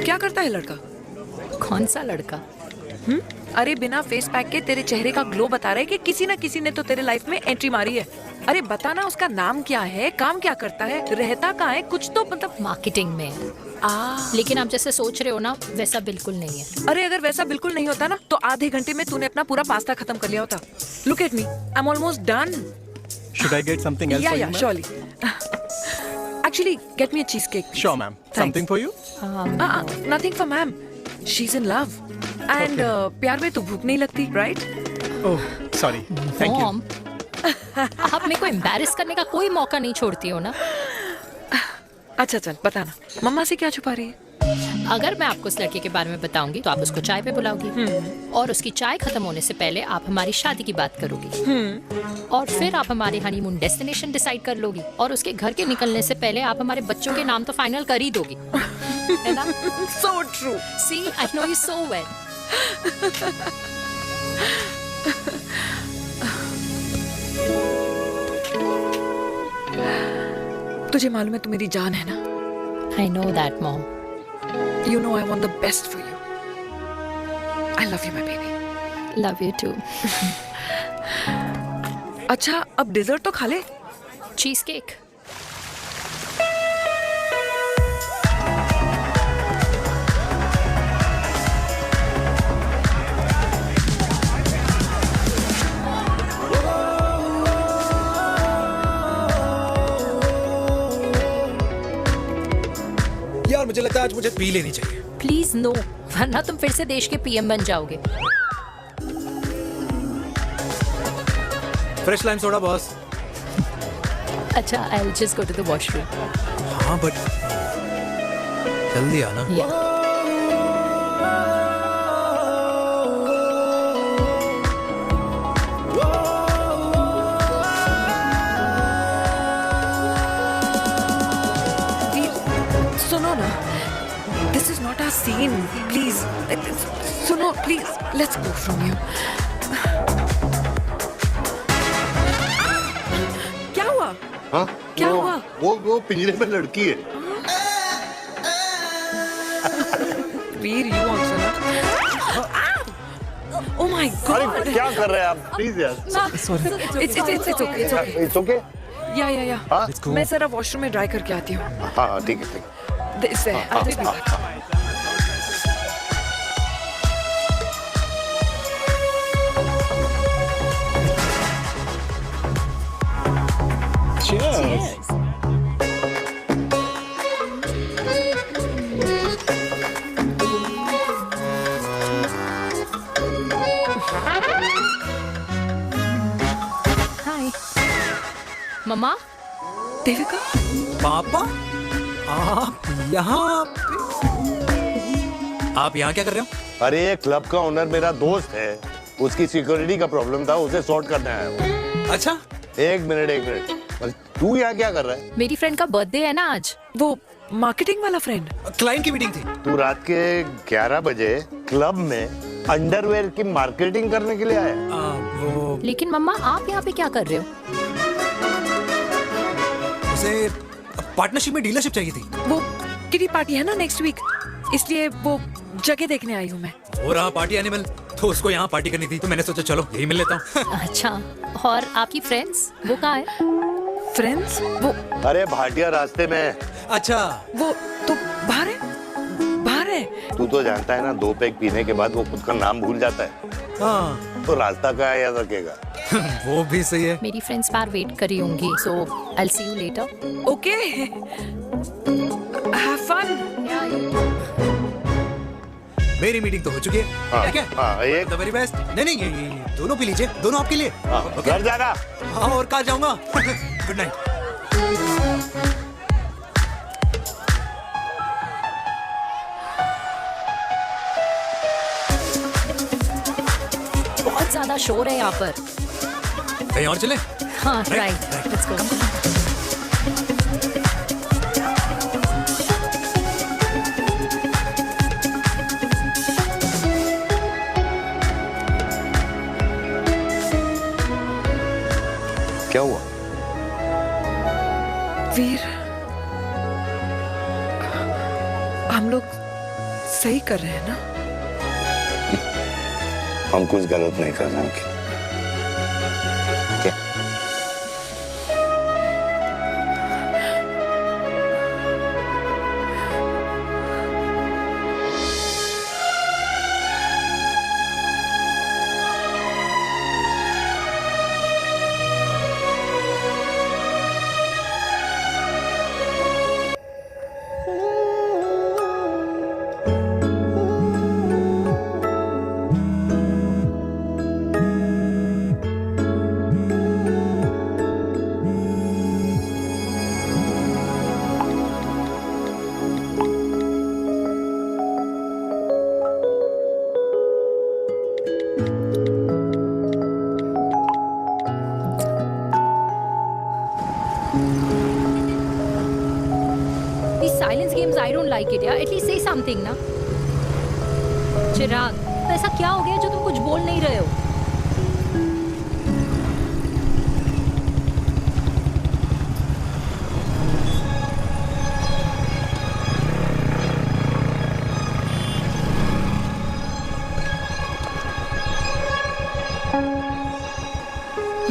[SPEAKER 10] क्या करता है लड़का?
[SPEAKER 9] कौन सा लड़का?
[SPEAKER 10] अरे बिना फेस पैक के तेरे चेहरे का ग्लो बता रहा है कि किसी ना किसी ने तो तेरे लाइफ में एंट्री मारी है। अरे बताना उसका नाम क्या है, काम क्या करता है, रहता कहाँ है, कुछ तो मतलब।
[SPEAKER 9] मार्केटिंग में। लेकिन आप जैसे सोच रहे हो ना वैसा बिल्कुल नहीं है।
[SPEAKER 10] अरे अगर वैसा बिल्कुल नहीं होता ना तो आधे घंटे में तूने अपना पूरा पास्ता खत्म कर लिया होता। Look at me, I am almost done.
[SPEAKER 5] Should I get something else for you,
[SPEAKER 10] Yeah,
[SPEAKER 5] ma'am?
[SPEAKER 10] surely. Actually, get me a cheesecake.
[SPEAKER 5] Sure, ma'am. Something for you?
[SPEAKER 10] Nothing for ma'am. She's in love. And प्यार में तो भूख नहीं लगती, right?
[SPEAKER 5] Oh, sorry. Thank you.
[SPEAKER 9] Mom, आप मेरे को embarrass करने का कोई मौका नहीं छोड़ती हो ना।
[SPEAKER 10] अच्छा चल बताना, मम्मा से क्या छुपा रही है?
[SPEAKER 9] अगर मैं आपको उस लड़के के बारे में बताऊंगी तो आप उसको चाय पे बुलाओगी, और उसकी चाय खत्म होने से पहले आप हमारी शादी की बात करोगी, और फिर आप हमारे हनीमून डेस्टिनेशन डिसाइड कर लोगी, और उसके घर के निकलने से पहले आप हमारे बच्चों के नाम तो फाइनल कर ही दोगी, है ना?
[SPEAKER 10] So true.
[SPEAKER 9] See, I know you so well.
[SPEAKER 10] तुझे मालूम है तू मेरी जान है ना?
[SPEAKER 9] I know that, Mom.
[SPEAKER 10] You know I want the best for you. I love you, my baby.
[SPEAKER 9] Love you too.
[SPEAKER 10] अच्छा अब डिजर्ट तो खा ले।
[SPEAKER 9] Cheese cake.
[SPEAKER 1] यार मुझे लगता है आज मुझे पी लेनी चाहिए।
[SPEAKER 9] प्लीज नो, वरना तुम फिर से देश के पीएम बन जाओगे।
[SPEAKER 1] Fresh lime soda boss.
[SPEAKER 9] अच्छा, I'll just go to the washroom.
[SPEAKER 1] हाँ बट जल्दी आना।
[SPEAKER 9] Yeah.
[SPEAKER 10] सुनो ना, this is not our scene. Please, सुनो please. Let's go from here. क्या हुआ?
[SPEAKER 2] हाँ?
[SPEAKER 10] क्या हुआ?
[SPEAKER 2] वो पिंजरे में लड़की है।
[SPEAKER 10] वीर, you also ना? Oh my God!
[SPEAKER 2] अरे क्या कर रहे हैं आप? प्लीज यार।
[SPEAKER 10] Sorry. It's okay. It's okay.
[SPEAKER 2] It's okay?
[SPEAKER 10] Yeah.
[SPEAKER 2] हाँ?
[SPEAKER 10] मैं जरा वॉशरूम में ड्राई करके आती हूँ।
[SPEAKER 2] हाँ ठीक है।
[SPEAKER 10] This है। I'll just be back.
[SPEAKER 2] Cheers.
[SPEAKER 9] Hi. मम्मा।
[SPEAKER 10] देविका।
[SPEAKER 1] पापा, आप यहाँ क्या कर रहे हो?
[SPEAKER 2] अरे ये क्लब का ओनर मेरा दोस्त है, उसकी सिक्योरिटी का प्रॉब्लम था, उसे सॉर्ट करने आया हूँ।
[SPEAKER 1] अच्छा,
[SPEAKER 2] एक मिनट। तू यहाँ क्या कर रहा है?
[SPEAKER 9] मेरी फ्रेंड का बर्थडे है ना आज।
[SPEAKER 10] वो मार्केटिंग वाला फ्रेंड।
[SPEAKER 1] क्लाइंट की मीटिंग थी।
[SPEAKER 2] तू रात के 11 बजे क्लब में अंडरवेयर की मार्केटिंग करने के लिए आया?
[SPEAKER 9] लेकिन मम्मा आप यहाँ पे क्या कर रहे हो?
[SPEAKER 1] उसे पार्टनरशिप में डीलरशिप चाहिए थी।
[SPEAKER 10] वो किटी पार्टी है ना नेक्स्ट वीक, इसलिए वो जगह देखने आई हूँ मैं।
[SPEAKER 1] वो रहा पार्टी एनिमल, तो उसको यहाँ पार्टी करनी थी, तो मैंने सोचा चलो यही मिल लेता हूँ।
[SPEAKER 9] अच्छा, और आपकी फ्रेंड्स वो कहाँ है?
[SPEAKER 10] फ्रेंड्स वो
[SPEAKER 2] अरे भाटिया रास्ते में।
[SPEAKER 1] अच्छा,
[SPEAKER 10] वो तो बाहर है।
[SPEAKER 2] तू तो जानता है ना, 2 पैक पीने के बाद वो खुद का नाम भूल जाता है।
[SPEAKER 1] हाँ।
[SPEAKER 2] तो रास्ता का याद रखेगा।
[SPEAKER 1] वो भी सही है।
[SPEAKER 9] मेरी फ्रेंड्स बाहर वेट कर रही होंगी, so I'll see you later.
[SPEAKER 10] Okay. Have fun.
[SPEAKER 1] मेरी मीटिंग तो हो चुकी है
[SPEAKER 2] हाँ,
[SPEAKER 1] ठीक है
[SPEAKER 2] हाँ, एक
[SPEAKER 1] द वेरी बेस्ट। नहीं ये दोनों पी लीजिए, दोनों आपके लिए।
[SPEAKER 2] घर जाना।
[SPEAKER 1] हाँ और कहाँ जाऊंगा। Good night.
[SPEAKER 9] बहुत ज्यादा शोर है यहाँ पर।
[SPEAKER 1] कहीं और चले।
[SPEAKER 9] हाँ राइट, लेट्स गो।
[SPEAKER 2] क्या हुआ?
[SPEAKER 10] वीर, हम लोग सही कर रहे हैं ना?
[SPEAKER 2] हम कुछ गलत नहीं कर रहे हैं। क्या?
[SPEAKER 9] These silence games, I don't like it, यार. At least say something, ना. चिराग, तो ऐसा क्या हो गया जो तुम कुछ बोल नहीं रहे हो?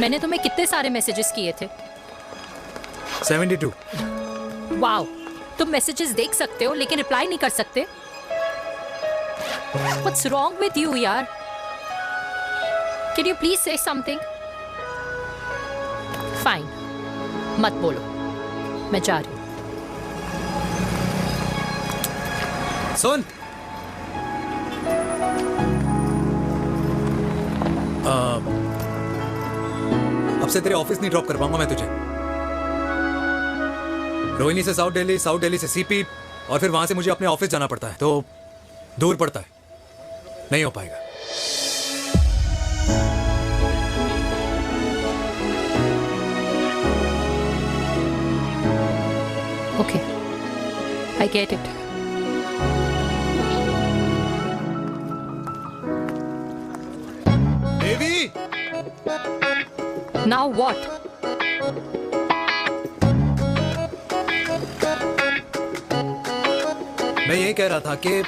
[SPEAKER 9] मैंने तुम्हें कितने सारे मैसेजेस किए थे?
[SPEAKER 1] 72।
[SPEAKER 9] वाओ, तुम मैसेजेस देख सकते हो लेकिन रिप्लाई नहीं कर सकते? What's wrong with you, यार? Can you please say something? Fine, मत बोलो, मैं जा रही हूँ।
[SPEAKER 1] सुन, अब से तेरे ऑफिस नहीं ड्रॉप कर पाऊंगा मैं तुझे। रोहिणी से साउथ दिल्ली से सीपी, और फिर वहां से मुझे अपने ऑफिस जाना पड़ता है, तो दूर पड़ता है, नहीं हो पाएगा।
[SPEAKER 9] Okay, I get it.
[SPEAKER 1] Devi!
[SPEAKER 9] Now what?
[SPEAKER 1] मैं ये कह रहा था कि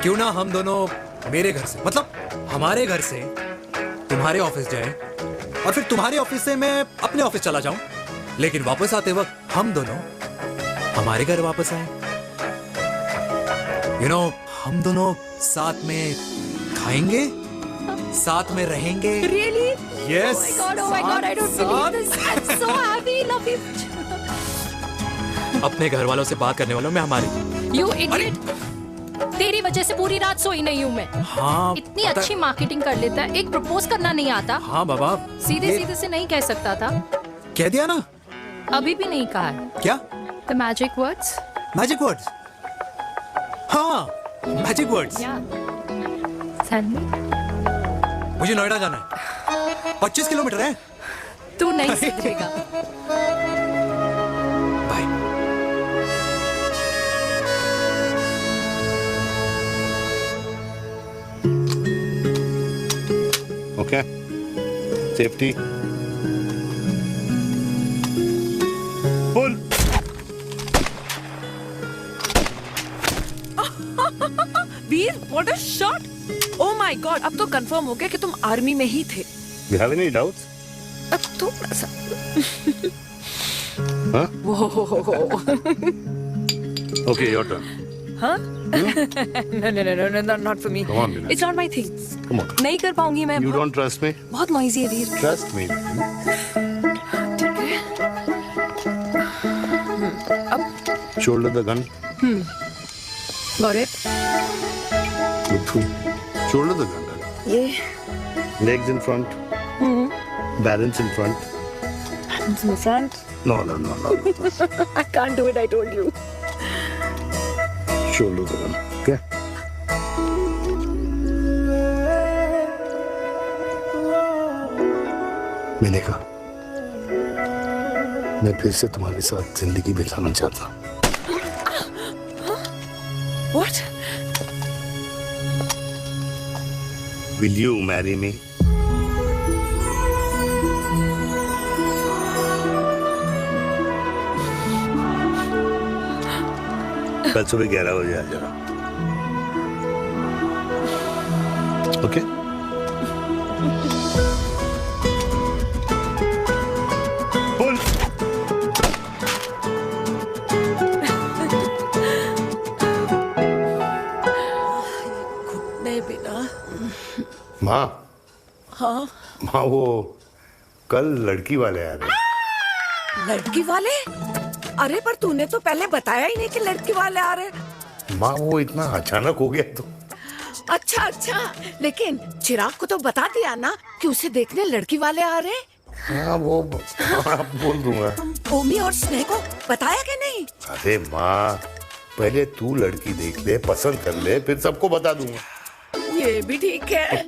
[SPEAKER 1] क्यों ना हम दोनों मेरे घर से, मतलब हमारे घर से तुम्हारे ऑफिस जाए, और फिर तुम्हारे ऑफिस से मैं अपने ऑफिस चला जाऊं, लेकिन वापस आते वक्त हम दोनों हमारे घर वापस आए। यू नो, हम दोनों साथ में खाएंगे, साथ में रहेंगे।
[SPEAKER 9] Really?
[SPEAKER 1] Yes.
[SPEAKER 9] Oh my God, I don't believe this. I'm so happy, love you.
[SPEAKER 5] अपने घर वालों से बात करने वालों में हमारी।
[SPEAKER 9] You idiot. तेरी वजह से पूरी रात सोई नहीं हूँ मैं।
[SPEAKER 1] हाँ,
[SPEAKER 9] इतनी अच्छी मार्केटिंग कर लेता है, एक प्रपोज करना नहीं आता।
[SPEAKER 1] हाँ बाबा,
[SPEAKER 9] सीधे से नहीं कह सकता था।
[SPEAKER 1] कह दिया ना।
[SPEAKER 9] अभी भी नहीं कहा है।
[SPEAKER 1] क्या?
[SPEAKER 9] The magic words.
[SPEAKER 1] Magic words. हाँ, मैजिक वर्ड्स।
[SPEAKER 9] Tell me.
[SPEAKER 1] मुझे नोएडा जाना है, 25 किलोमीटर है।
[SPEAKER 9] तू नहीं सीखेगा।
[SPEAKER 1] Bye.
[SPEAKER 2] Okay, safety full.
[SPEAKER 10] Veer, what a shot! Oh my god, अब तो कंफर्म हो गया कि तुम आर्मी में ही थे।
[SPEAKER 2] You have any doubts?
[SPEAKER 10] अब तुम
[SPEAKER 2] Huh?
[SPEAKER 10] वो
[SPEAKER 2] Okay, your turn.
[SPEAKER 10] हाँ? No, not for me.
[SPEAKER 2] Come on, Vinay.
[SPEAKER 10] It's not my thing.
[SPEAKER 2] Come on.
[SPEAKER 10] नहीं कर पाऊंगी मैं।
[SPEAKER 2] You don't trust me?
[SPEAKER 10] बहुत नॉइजी है वीर।
[SPEAKER 2] Trust me.
[SPEAKER 10] अब
[SPEAKER 2] Shoulder the gun.
[SPEAKER 10] Got it.
[SPEAKER 2] Good shoulder तक डाल।
[SPEAKER 3] ये
[SPEAKER 2] legs in front, balance in front.
[SPEAKER 3] in front.
[SPEAKER 2] No.
[SPEAKER 3] I can't do it, I told you.
[SPEAKER 2] Shoulder तक डाल। क्या? मैंने कहा मैं फिर से तुम्हारे साथ जिंदगी बिताना चाहता हूँ।
[SPEAKER 3] What?
[SPEAKER 2] Will you marry me? कल सुबह 11 बजे आ जाना। ओके?
[SPEAKER 3] नहीं बेटा।
[SPEAKER 2] माँ,
[SPEAKER 3] हाँ,
[SPEAKER 2] माँ वो कल लड़की वाले आ रहे।
[SPEAKER 3] लड़की वाले? अरे पर तूने तो पहले बताया ही नहीं कि लड़की वाले आ रहे।
[SPEAKER 2] माँ वो इतना अचानक हो गया तो।
[SPEAKER 3] अच्छा, लेकिन चिराग को तो बता दिया ना कि उसे देखने लड़की वाले आ रहे।
[SPEAKER 2] हाँ वो बोल दूंगा।
[SPEAKER 3] ओमी और स्नेह को बताया कि नहीं?
[SPEAKER 2] अरे माँ, पहले तू लड़की देख ले, पसंद कर ले, फिर सबको बता दूंगा।
[SPEAKER 3] ये भी ठीक है।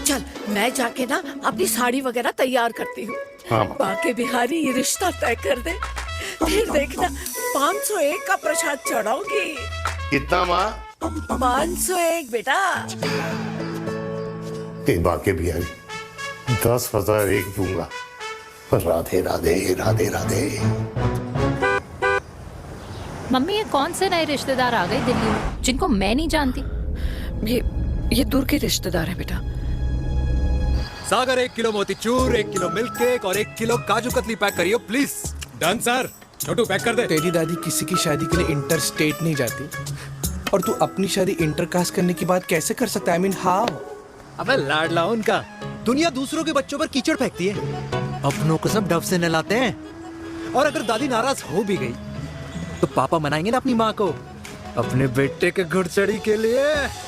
[SPEAKER 3] चल मैं जाके ना अपनी साड़ी वगैरह तैयार करती हूँ।
[SPEAKER 2] हाँ,
[SPEAKER 3] बाकी बिहारी ये रिश्ता तय कर दे, फिर देखना 501 का प्रसाद चढ़ाऊंगी।
[SPEAKER 2] कितना माँ?
[SPEAKER 3] 501 बेटा।
[SPEAKER 2] बाकी बिहारी 10,001 दूंगा। राधे राधे राधे राधे।
[SPEAKER 9] मम्मी ये कौन से नए रिश्तेदार आ गए दिल्ली में जिनको मैं नहीं जानती?
[SPEAKER 10] ये दूर के रिश्तेदार हैं बेटा।
[SPEAKER 1] सागर 1 किलो मोतीचूर, 1 किलो मिल्क केक और 1 किलो काजू कतली पैक करियो please.
[SPEAKER 5] Done sir. Chhotu pack कर दे। तेरी दादी किसी की शादी के लिए इंटर स्टेट नहीं जाती, और तू अपनी शादी इंटर कास्ट करने की बात कैसे कर सकता है? I mean, how?
[SPEAKER 1] अबे लाडला उनका। दुनिया दूसरों के बच्चों पर कीचड़ फेंकती है, अपनों को सब डब से नहलाते हैं। और अगर दादी नाराज हो भी गई तो पापा मनाएंगे ना अपनी माँ को अपने बेटे के घुड़चड़ी के लिए।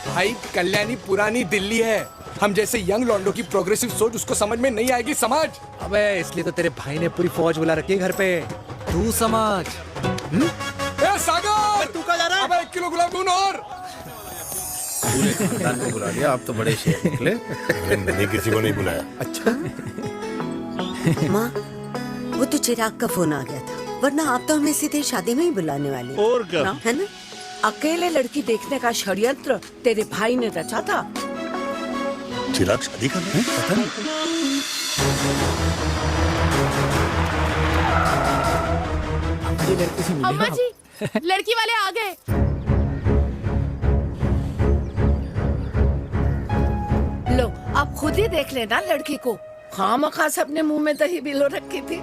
[SPEAKER 5] भाई कल्याणी पुरानी दिल्ली है, हम जैसे यंग लॉन्डो की प्रोग्रेसिव सोच उसको समझ में नहीं आएगी। समझ?
[SPEAKER 1] अबे इसलिए तो तेरे भाई ने पूरी फौज बुला रखी है घर पे, तू समझ।
[SPEAKER 5] ए सागर, तू कहाँ जा रहा है? अबे 1 किलो गुलाब जामुन और।
[SPEAKER 8] पूरे खानदान को बुला लिया, आप तो बड़े शेर निकले।
[SPEAKER 2] मैंने किसी को नहीं बुलाया।
[SPEAKER 5] अच्छा
[SPEAKER 14] माँ, वो तो चिराग का फोन आ गया था, वरना आप तो हमें सीधे शादी में ही बुलाने वाले।
[SPEAKER 2] और क्या?
[SPEAKER 14] है ना?
[SPEAKER 3] अकेले लड़की देखने का षड्यंत्र तेरे भाई ने रचा था।
[SPEAKER 2] चिराग शादी करना है? पता नहीं।
[SPEAKER 13] अम्मा जी, लड़की वाले आ गए।
[SPEAKER 3] लो आप खुद ही देख लेना लड़की को। खामखा से अपने मुंह में दही बिलो रखी थी।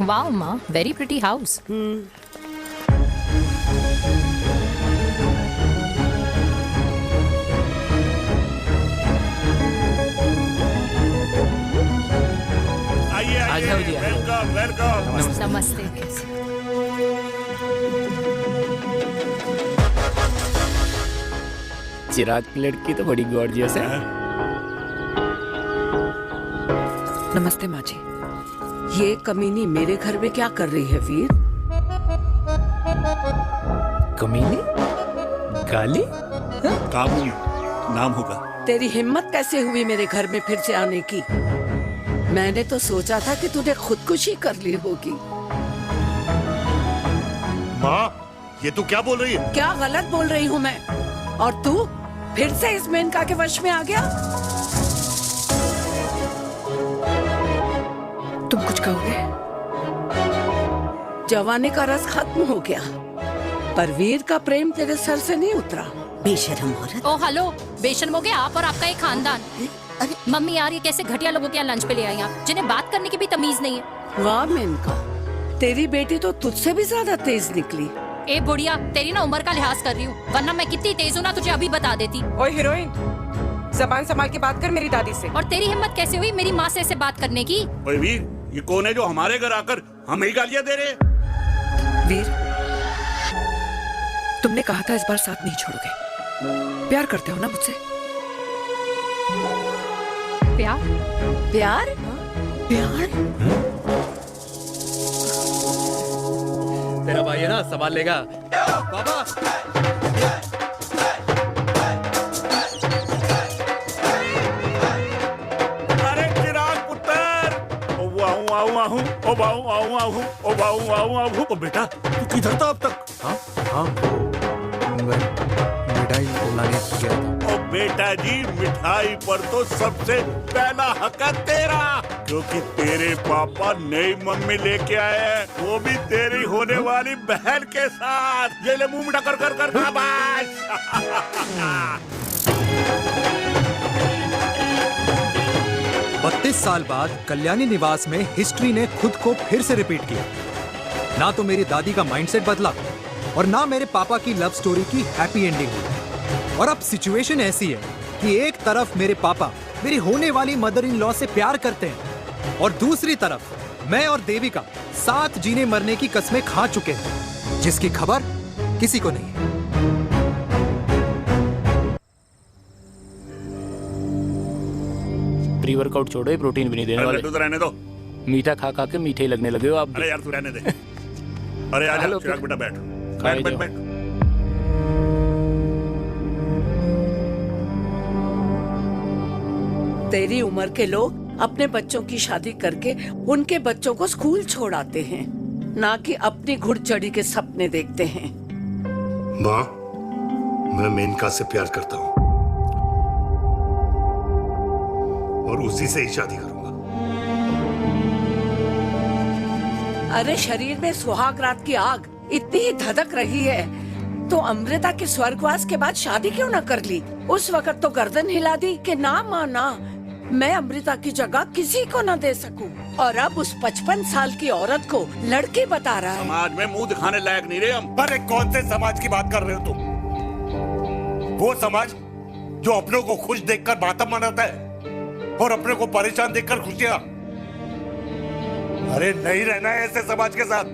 [SPEAKER 9] वाओ माँ, वेरी प्रिटी हाउस।
[SPEAKER 2] आइए वेलकम वेलकम।
[SPEAKER 9] नमस्ते।
[SPEAKER 7] चिराग की लड़की तो बड़ी गॉर्जियस है।
[SPEAKER 10] नमस्ते माँ जी।
[SPEAKER 3] ये कमीनी मेरे घर में क्या कर रही है वीर?
[SPEAKER 7] कमीनी? गाली?
[SPEAKER 11] काबू नाम होगा।
[SPEAKER 3] तेरी हिम्मत कैसे हुई मेरे घर में फिर से आने की? मैंने तो सोचा था कि तूने खुदकुशी कर ली होगी।
[SPEAKER 2] माँ, ये तू क्या बोल रही है?
[SPEAKER 3] क्या गलत बोल रही हूँ मैं? और तू फिर से इस मेनका के वश में आ गया?
[SPEAKER 10] तुम कुछ कहोगे?
[SPEAKER 3] जवानी का रस खत्म हो गया, पर वीर का प्रेम तेरे सर से नहीं उतरा।
[SPEAKER 14] बेशरम औरत।
[SPEAKER 9] ओ हेलो, बेशर्म हो गए आप और आपका एक खानदान। मम्मी यार, ये कैसे घटिया लोगों के यहाँ लंच पे ले आई आप, जिन्हें बात करने की भी तमीज नहीं है।
[SPEAKER 3] वाह मेनका, तेरी बेटी तो तुझसे भी ज्यादा तेज निकली।
[SPEAKER 9] ए बुढ़िया, तेरी ना उम्र का लिहाज कर रही हूँ, वरना मैं कितनी तेज हूँ ना तुझे अभी बता देती।
[SPEAKER 10] ओए हीरोइन, जबान संभाल के बात कर मेरी दादी से।
[SPEAKER 9] और तेरी हिम्मत कैसे हुई मेरी माँ से ऐसे बात करने की?
[SPEAKER 11] ओए वीर, ये कौन है जो हमारे घर आकर हमें ही गालियां दे रहे?
[SPEAKER 10] वीर, तुमने कहा था इस बार साथ नहीं छोड़ोगे। प्यार करते हो ना मुझसे?
[SPEAKER 9] प्यार?
[SPEAKER 3] प्यार?
[SPEAKER 10] प्यार?
[SPEAKER 1] तेरा भाई है ना, संभाल लेगा। बाबा
[SPEAKER 11] अरे चिराग पुत्र, ओ वाहू वाहू वाहू, ओ वाहू वाहू वाहू, ओ वाहू वाहू वाहू। ओ बेटा, तू किधर था अब तक?
[SPEAKER 1] हाँ हाँ, मिठाई लाने गया था।
[SPEAKER 11] ओ बेटा जी, मिठाई पर तो सबसे पहला हक है तेरा, क्योंकि तेरे पापा नई मम्मी लेके आए हैं, वो भी तेरी होने वाली बहन के साथ। ये ले मुंह मीठा कर कर कर शाबाश।
[SPEAKER 1] 32 साल बाद कल्याणी निवास में हिस्ट्री ने खुद को फिर से रिपीट किया। ना तो मेरी दादी का माइंडसेट बदला और ना मेरे पापा की लव स्टोरी की हैप्पी एंडिंग हुई। और अब सिचुएशन ऐसी है कि एक तरफ मेरे पापा मेरी होने वाली मदर इन लॉ से प्यार करते हैं और दूसरी तरफ मैं और देविका साथ जीने मरने की कस्में खा चुके हैं, जिसकी खबर किसी को नहीं है।
[SPEAKER 17] प्री वर्कआउट छोड़ो, प्रोटीन भी नहीं देने वाले।
[SPEAKER 11] तो रहने दो,
[SPEAKER 17] मीठा खा खा के मीठे ही लगने लगे हो आप।
[SPEAKER 11] अरे यार तू रहने दे। अरे आ जा चिराग बेटा, बैठ बैठ बैठ बैठ।
[SPEAKER 3] तेरी उम्र के लोग अपने बच्चों की शादी करके उनके बच्चों को स्कूल छोड़ाते हैं, ना कि अपनी घुड़चढ़ी के सपने देखते हैं।
[SPEAKER 2] माँ, मैं मेनका से प्यार करता हूँ और उसी से ही शादी करूंगा।
[SPEAKER 3] अरे शरीर में सुहाग रात की आग इतनी ही धधक रही है तो अमृता के स्वर्गवास के बाद शादी क्यों न कर ली? उस वक्त तो गर्दन हिला दी कि ना माना, मैं अमृता की जगह किसी को न दे सकूं। और अब उस 55 साल की औरत को लड़की बता रहा है।
[SPEAKER 11] समाज में मुंह दिखाने लायक नहीं रहे हम।
[SPEAKER 6] अरे कौन से समाज की बात कर रहे हो तुम? वो समाज जो अपनों को खुश देखकर मातम मनाता है और अपने को परेशान देखकर खुशियां। अरे नहीं रहना है ऐसे समाज के साथ।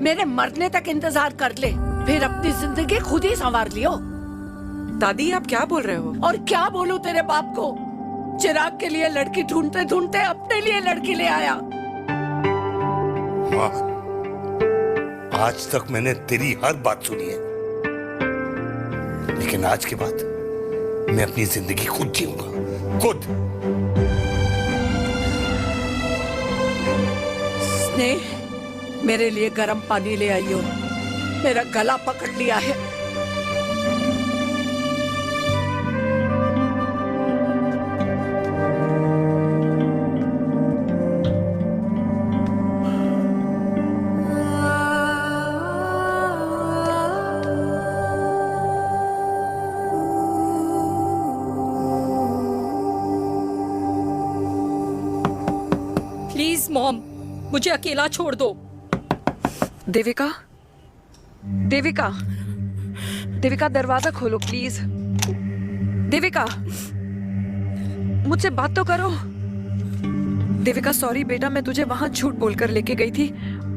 [SPEAKER 3] मेरे मरने तक इंतजार कर ले, फिर अपनी जिंदगी खुद ही संवार लियो।
[SPEAKER 10] दादी आप क्या बोल रहे हो?
[SPEAKER 3] और क्या बोलूं तेरे बाप को? चिराग के लिए लड़की ढूंढते ढूंढते अपने लिए लड़की ले आया।
[SPEAKER 2] माँ, आज तक मैंने तेरी हर बात सुनी है, लेकिन आज के बाद मैं अपनी जिंदगी खुद जीऊंगा, खुद।
[SPEAKER 3] स्नेह, मेरे लिए गर्म पानी ले आइयो, मेरा गला पकड़ लिया है।
[SPEAKER 16] प्लीज मॉम, मुझे अकेला छोड़ दो।
[SPEAKER 10] देविका, देविका, देविका दरवाजा खोलो प्लीज। देविका, मुझसे बात तो करो। देविका सॉरी बेटा, मैं तुझे वहां झूठ बोलकर लेके गई थी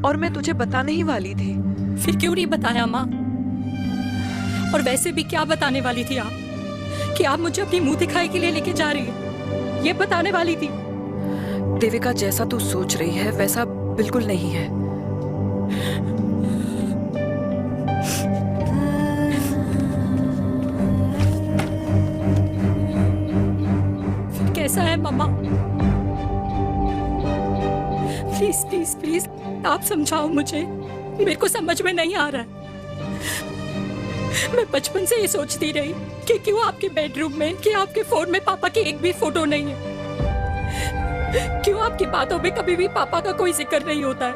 [SPEAKER 10] और मैं तुझे बताने ही वाली थी।
[SPEAKER 16] फिर क्यों नहीं बताया माँ? और वैसे भी क्या बताने वाली थी आप? कि आप मुझे अपनी मुंह दिखाई के लिए लेके जा रही है, ये बताने वाली थी।
[SPEAKER 10] देविका, जैसा तू सोच रही है वैसा बिल्कुल नहीं है।
[SPEAKER 16] फिर कैसा है मम्मा? प्लीज प्लीज प्लीज आप समझाओ मुझे, मेरे को समझ में नहीं आ रहा है। मैं बचपन से ये सोचती रही कि क्यों आपके बेडरूम में, कि आपके फोन में पापा की एक भी फोटो नहीं है, क्यों आपकी बातों में कभी भी पापा का कोई जिक्र नहीं होता है,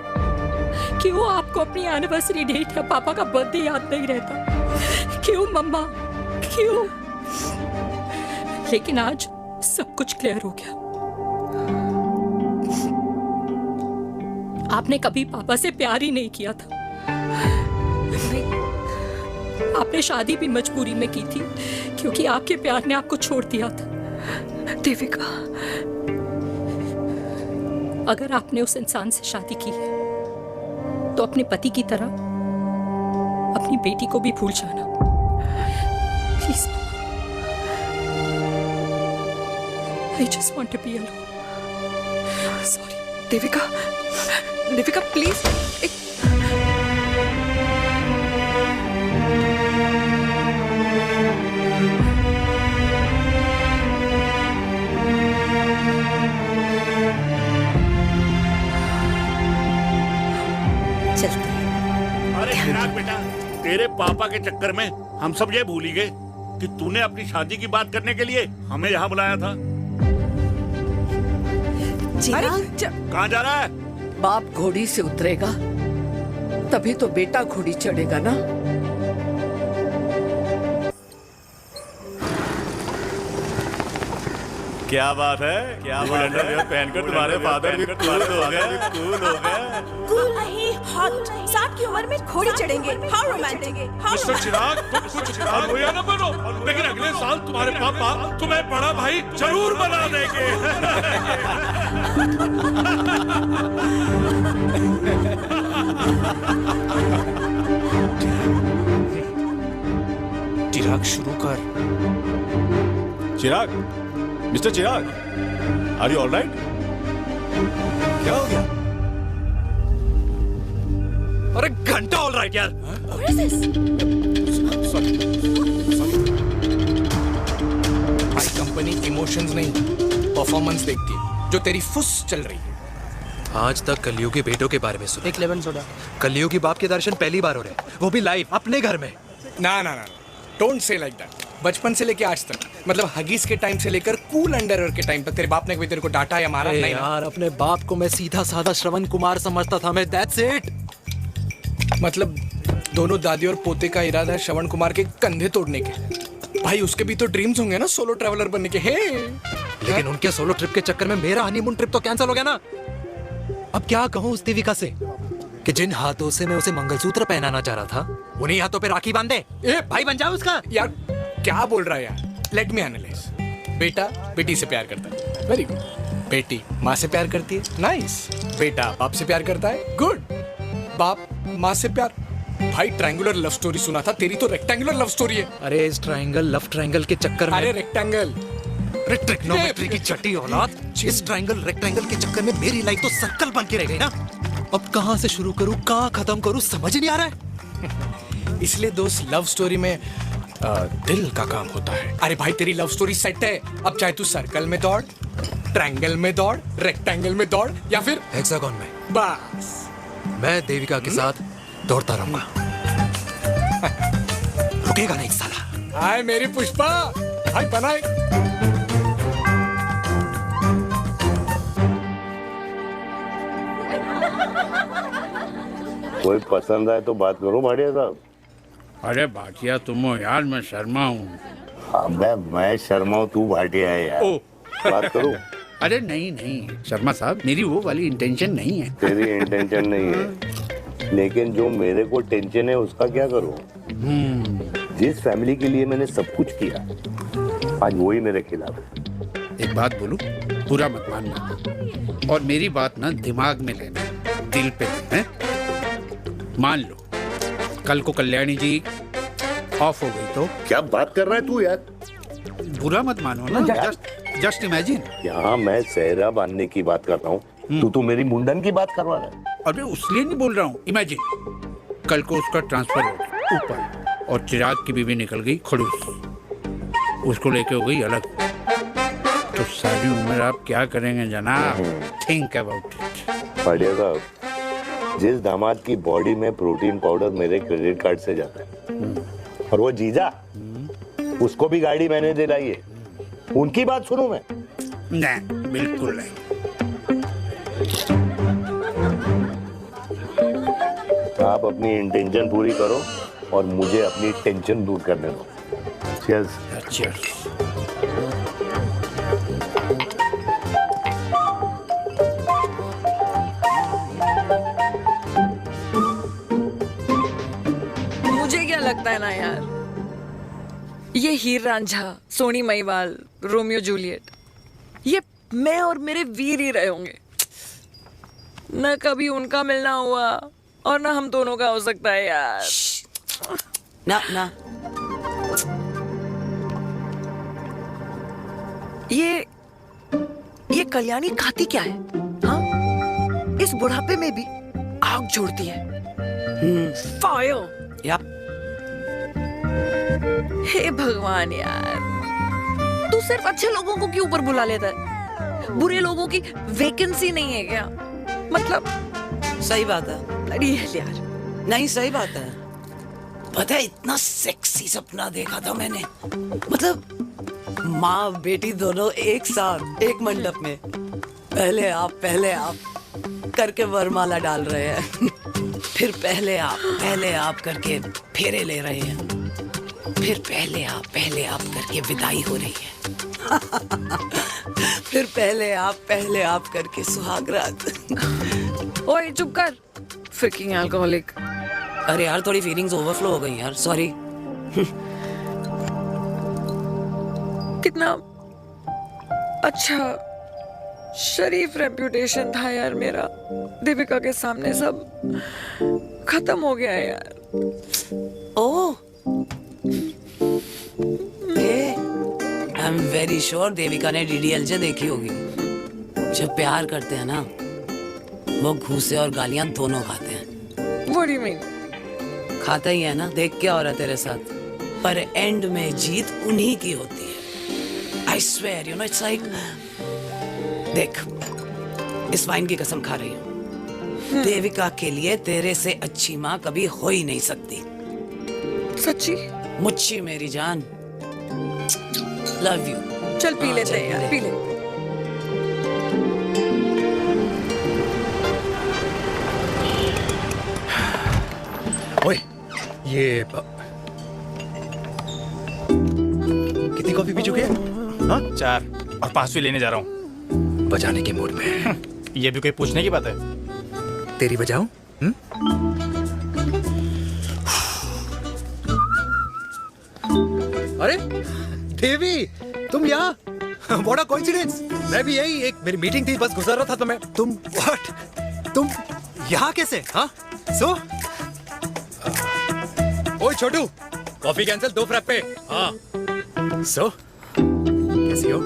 [SPEAKER 16] क्यों आपको अपनी एनिवर्सरी डेट या पापा का बर्थडे याद नहीं रहता, क्यों मम्मा, क्यों? लेकिन आज सब कुछ क्लियर हो गया। आपने कभी पापा से प्यार ही नहीं किया था। आपने शादी भी मजबूरी में की थी क्योंकि आपके प्यार ने आपको छोड़ दिया था। देविका, अगर आपने उस इंसान से शादी की है तो अपने पति की तरह अपनी बेटी को भी भूल जाना please. I just want to be alone.
[SPEAKER 10] Sorry Devika, Devika please.
[SPEAKER 14] चलते।
[SPEAKER 11] अरे चिराग बेटा, तेरे पापा के चक्कर में हम सब ये भूल ही गए कि तूने अपनी शादी की बात करने के लिए हमें यहाँ बुलाया था। कहाँ जा रहा है?
[SPEAKER 3] बाप घोड़ी से उतरेगा तभी तो बेटा घोड़ी चढ़ेगा ना।
[SPEAKER 18] क्या बात है, क्या बात है, पहनकर तुम्हारे फादर भी कूल हो गए, कूल हो गए।
[SPEAKER 19] कूल नहीं, हॉट। 60 की उम्र में घोड़ी चढ़ेंगे, हाउ रोमांटिक।
[SPEAKER 6] मिस्टर चिराग, तुम कुछ अनहोया न बनो, लेकिन अगले साल तुम्हारे पापा तुम्हें बड़ा भाई जरूर बना देंगे।
[SPEAKER 5] चिराग शुरू कर।
[SPEAKER 18] Chirag, mister Chirag, are you alright?
[SPEAKER 1] क्या हो गया? अरे घंटा ऑलराइट यार।
[SPEAKER 5] भाई कंपनी इमोशंस नहीं परफॉर्मेंस देखती है, जो तेरी फुस चल रही है।
[SPEAKER 1] आज तक कलियुग के बेटों के बारे में सुना।
[SPEAKER 5] एक लेमन सोडा।
[SPEAKER 1] कलियुग बाप के दर्शन पहली बार हो रहे हैं, वो भी लाइव अपने घर में।
[SPEAKER 5] ना ना ना, डोंट से लाइक दैट। बचपन से लेके आज तक, मतलब हगीज के टाइम से लेकर कूल अंडरवेयर के टाइम तक तेरे बाप ने कभी तेरे को डांटा या मारा नहीं?
[SPEAKER 1] यार अपने बाप को मैं सीधा साधा श्रवण कुमार समझता था मैं, दैट्स इट।
[SPEAKER 5] मतलब दोनों दादी और पोते का इरादा है श्रवण कुमार के कंधे तोड़ने के। भाई उसके भी तो ड्रीम्स होंगे ना सोलो ट्रैवलर बनने के। हे
[SPEAKER 1] लेकिन उनके सोलो ट्रिप के चक्कर में मेरा हनीमून ट्रिप तो कैंसिल हो गया ना। अब क्या कहूँ उस देविका से कि जिन हाथों से मैं उसे मंगलसूत्र पहनाना चाह रहा था, उन्हीं हाथों पे राखी बांध दे। भाई बन जाओ उसका।
[SPEAKER 5] यार क्या बोल रहा है यार? Let me analyse. बेटा बेटी से प्यार करता है, वेरी गुड। बेटी माँ से प्यार करती है, नाइस। बेटा बाप से प्यार करता है, गुड। बाप माँ से प्यार। भाई ट्रायंगुलर लव स्टोरी सुना था, तेरी तो रेक्टेंगुलर लव स्टोरी है।
[SPEAKER 1] अरे इस ट्रायंगल लव ट्रायंगल के चक्कर में,
[SPEAKER 5] अरे रेक्टेंगल,
[SPEAKER 1] अरे ट्रिग्नोमेट्री की छठी औलाद, इस ट्रायंगल रेक्टेंगल के चक्कर में मेरी लाइफ तो सर्कल बन के रह गई ना। अब कहाँ से शुरू करूँ, कहाँ खत्म करूँ, समझ ही नहीं आ रहा है।
[SPEAKER 5] इसलिए दोस्त लव स्टोरी में दिल का काम होता है। अरे भाई तेरी लव स्टोरी सेट है, अब चाहे तू सर्कल में दौड़, ट्रायंगल में दौड़, रेक्टेंगल में दौड़ या फिर
[SPEAKER 1] हेक्सागन में।
[SPEAKER 5] बस
[SPEAKER 1] मैं देविका के साथ दौड़ता रहूंगा। रुकेगा नहीं साला।
[SPEAKER 5] हाय मेरी पुष्पा, हाय बनाए।
[SPEAKER 2] कोई पसंद आए तो बात करो भाटिया साहब।
[SPEAKER 8] अरे भाटिया तुम हो यार, मैं शर्मा हूँ।
[SPEAKER 2] अबे मैं शर्मा हूँ, तू भाटिया है यार। बात करो।
[SPEAKER 8] अरे नहीं नहीं शर्मा साहब, मेरी वो वाली इंटेंशन नहीं है।
[SPEAKER 2] तेरी इंटेंशन नहीं है, लेकिन जो मेरे को टेंशन है उसका क्या करूँ? जिस फैमिली के लिए मैंने सब कुछ किया, आज वही मेरे खिलाफ है।
[SPEAKER 8] एक बात बोलूं, बुरा मत मानना, और मेरी बात ना दिमाग में लेना, दिल पे लेना। मान लो कल को कल्याणी जी ऑफ हो गई तो?
[SPEAKER 2] क्या बात कर रहा है तू यार?
[SPEAKER 8] बुरा मत मानो ना, जस्ट इमेजिन।
[SPEAKER 2] यहाँ मैं सेहरा बांधने की बात कर रहा हूँ, तू तो मेरी मुंडन की बात करवा रहा है।
[SPEAKER 8] अरे उसलिए नहीं बोल रहा हूँ, इमेजिन कल को उसका ट्रांसफर हो गया ऊपर और चिराग की बीवी निकल गई खड़ूस, उसको लेके हो गई अलग, तो सारी उम्र आप क्या करेंगे जनाब? Think about it.
[SPEAKER 2] बढ़िया साहब, जिस दामाद की बॉडी में प्रोटीन पाउडर मेरे क्रेडिट कार्ड से जाता है, और वो जीजा, उसको भी गाड़ी मैंने दिलाई है, उनकी बात सुनूं मैं?
[SPEAKER 8] नहीं, बिल्कुल नहीं।
[SPEAKER 2] आप अपनी इंटेंशन पूरी करो और मुझे अपनी टेंशन दूर करने दो। चीयर्स।
[SPEAKER 8] चीयर्स।
[SPEAKER 10] मुझे क्या लगता है ना यार, ये हीर रांझा, सोनी महिवाल, रोमियो जूलियट, ये मैं और मेरे वीर ही रहे होंगे। न कभी उनका मिलना हुआ और ना हम दोनों का हो सकता है यार।
[SPEAKER 15] ना ना
[SPEAKER 10] ये कल्याणी खाती क्या है? हाँ, इस बुढ़ापे में भी आग जोड़ती है। फायर।
[SPEAKER 15] या
[SPEAKER 10] हे भगवान यार, तू सिर्फ अच्छे लोगों को क्यों ऊपर बुला लेता है? बुरे लोगों की वैकेंसी नहीं है क्या? मतलब
[SPEAKER 15] सही बात है।
[SPEAKER 10] अरे यार,
[SPEAKER 15] नहीं सही बात है। पता है इतना सेक्सी सपना देखा था मैंने, मतलब माँ बेटी दोनों एक साथ एक मंडप में पहले आप करके वरमाला डाल रहे हैं फिर पहले आप करके फेरे ले रहे हैं, फिर पहले आप करके विदाई हो रही है फिर पहले आप करके सुहागरात।
[SPEAKER 10] ओए चुप कर, फ्रिकिंग अल्कोहलिक।
[SPEAKER 15] अरे यार थोड़ी फीलिंग्स ओवरफ्लो हो गई यार, सॉरी।
[SPEAKER 10] कितना अच्छा शरीफ रेप्यूटेशन था यार मेरा, देविका के सामने सब खत्म हो गया है यार।
[SPEAKER 15] Oh, I am very sure Devika ने डीडीएलजे देखी होगी। जब प्यार करते हैं ना, वो घूसे और गालियां दोनों खाते हैं।
[SPEAKER 10] What do you mean?
[SPEAKER 15] खाता ही है ना, देख क्या हो रहा है तेरे साथ, पर एंड में जीत उन्हीं की होती है। I swear, you know, it's like, देख, इस वाइन की कसम खा रही हूँ, देविका के लिए तेरे से अच्छी माँ कभी हो ही नहीं सकती।
[SPEAKER 10] सच्ची?
[SPEAKER 15] मुच्छी मेरी जान, लव यू।
[SPEAKER 10] चल पी लेते हैं यार, पी ले।
[SPEAKER 1] ओए, ये कितनी कॉफी पी चुके हैं? हाँ?
[SPEAKER 7] 4 और 5वीं लेने जा रहा हूँ।
[SPEAKER 1] बजाने के मूड में।
[SPEAKER 7] ये भी कोई पूछने की बात है?
[SPEAKER 1] तेरी बजाऊं? अरे देवी, तुम यहाँ? What a coincidence! मैं भी यही, एक मेरी मीटिंग थी, बस गुजर रहा था तो मैं। तुम यहाँ कैसे? हाँ? ओए छोटू, कॉफी कैंसिल, 2 फ्रैप्पे। हाँ। कैसी हो?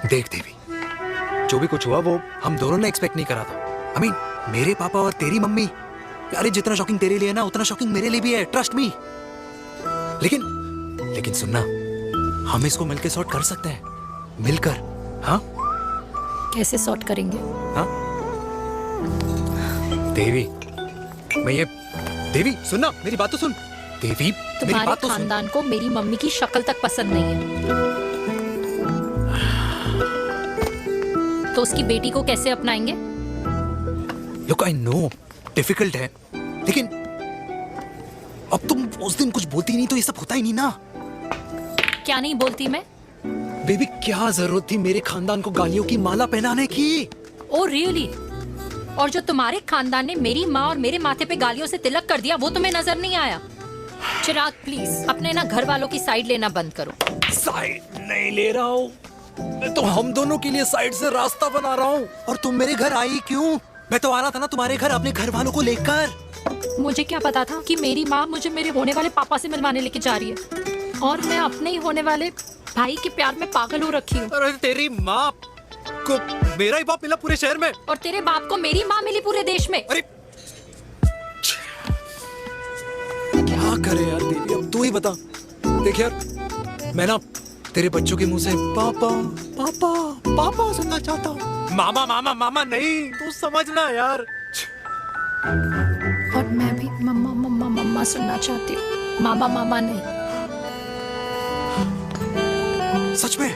[SPEAKER 1] देख देवी, जो भी कुछ हुआ वो हम दोनों ने एक्सपेक्ट नहीं करा था। I mean, मेरे पापा और तेरी मम्मी, अरे जितना शॉकिंग तेरे लिए है ना, उतना शॉकिंग मेरे लिए भी है, ट्रस्ट मी। लेकिन सुनना, हम इसको मिलकर सॉर्ट कर सकते हैं, मिलकर। हाँ?
[SPEAKER 9] कैसे सॉर्ट करेंगे?
[SPEAKER 1] हाँ? देवी सुनना, मेरी बात तो सुन। देवी,
[SPEAKER 9] तुम्हारे खानदान को मेरी मम्मी की शक्ल तक पसंद नहीं है, तो उसकी बेटी को कैसे अपनाएंगे?
[SPEAKER 1] Look, I know, डिफिकल्ट है, लेकिन अब तुम उस दिन कुछ बोलती नहीं तो ये सब होता ही नहीं ना।
[SPEAKER 9] क्या नहीं बोलती मैं?
[SPEAKER 1] बेबी, क्या जरूरत थी मेरे खानदान को गालियों की माला पहनाने की?
[SPEAKER 9] Oh really? और जो तुम्हारे खानदान ने मेरी माँ और मेरे माथे पे गालियों से तिलक कर दिया, वो तुम्हें नजर नहीं आया? चिराग प्लीज अपने ना घर वालों की साइड लेना बंद करो।
[SPEAKER 1] साइड नहीं ले रहा हूँ, मैं तो हम दोनों के लिए साइड से रास्ता बना रहा हूँ। और तुम मेरे घर आई क्यों? मैं तो आ रहा था ना तुम्हारे घर अपने घर वालों को लेकर।
[SPEAKER 9] मुझे क्या पता था कि मेरी माँ मुझे मेरे होने वाले पापा से मिलवाने लेके जा रही है, और मैं अपने ही होने वाले भाई के प्यार में पागल हो रखी हूँ।
[SPEAKER 1] अरे तेरी माँ को मेरा ही बाप मिला पूरे शहर में,
[SPEAKER 9] और तेरे बाप को मेरी माँ मिली पूरे देश में।
[SPEAKER 1] अरे क्या करे यार देवी, अब तू ही बता। देख यार, मैं ना तेरे बच्चों के मुंह से पापा पापा पापा सुनना चाहता हूँ, मामा मामा मामा नहीं, तू समझना यार।
[SPEAKER 9] और मैं भी मम्मा मम्मा मम्मा सुनना चाहती हूँ, मामा मामा नहीं।
[SPEAKER 1] सच में?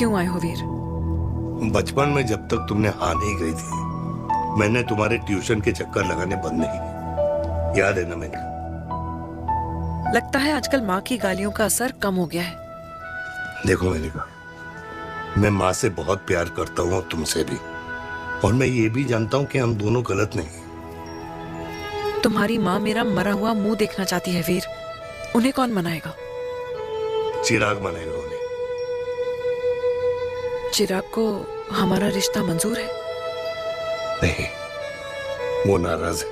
[SPEAKER 10] क्यों आए हो वीर?
[SPEAKER 2] बचपन में जब तक तुमने हाँ नहीं कही थी, मैंने तुम्हारे ट्यूशन के चक्कर लगाने बंद नहीं किए। याद है ना मैंने?
[SPEAKER 10] लगता है आजकल माँ की गालियों का असर कम हो गया है।
[SPEAKER 2] देखो मैंने कहा, मैं माँ से बहुत प्यार करता हूँ और तुमसे भी, और मैं ये भी जानता हूँ कि हम दोनों गलत नहीं।
[SPEAKER 10] तुम्हारी माँ मेरा मरा हुआ मुंह देखना चाहती है वीर। उन्हें कौन मनाएगा?
[SPEAKER 2] चिराग मनाएगा उन्हें।
[SPEAKER 10] चिराग को हमारा रिश्ता मंजूर है?
[SPEAKER 2] नहीं, वो नाराज है,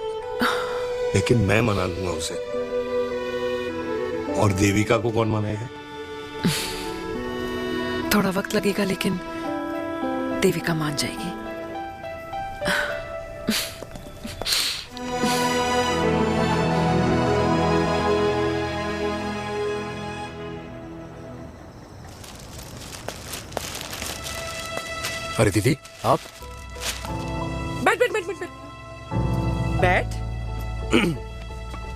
[SPEAKER 2] लेकिन मैं मना लूंगा उसे। और देविका को कौन मनाएगा?
[SPEAKER 10] थोड़ा वक्त लगेगा, लेकिन देविका मान जाएगी।
[SPEAKER 1] अरे दीदी, आप
[SPEAKER 10] बैठ बैठ बैठ बैठ बैठ।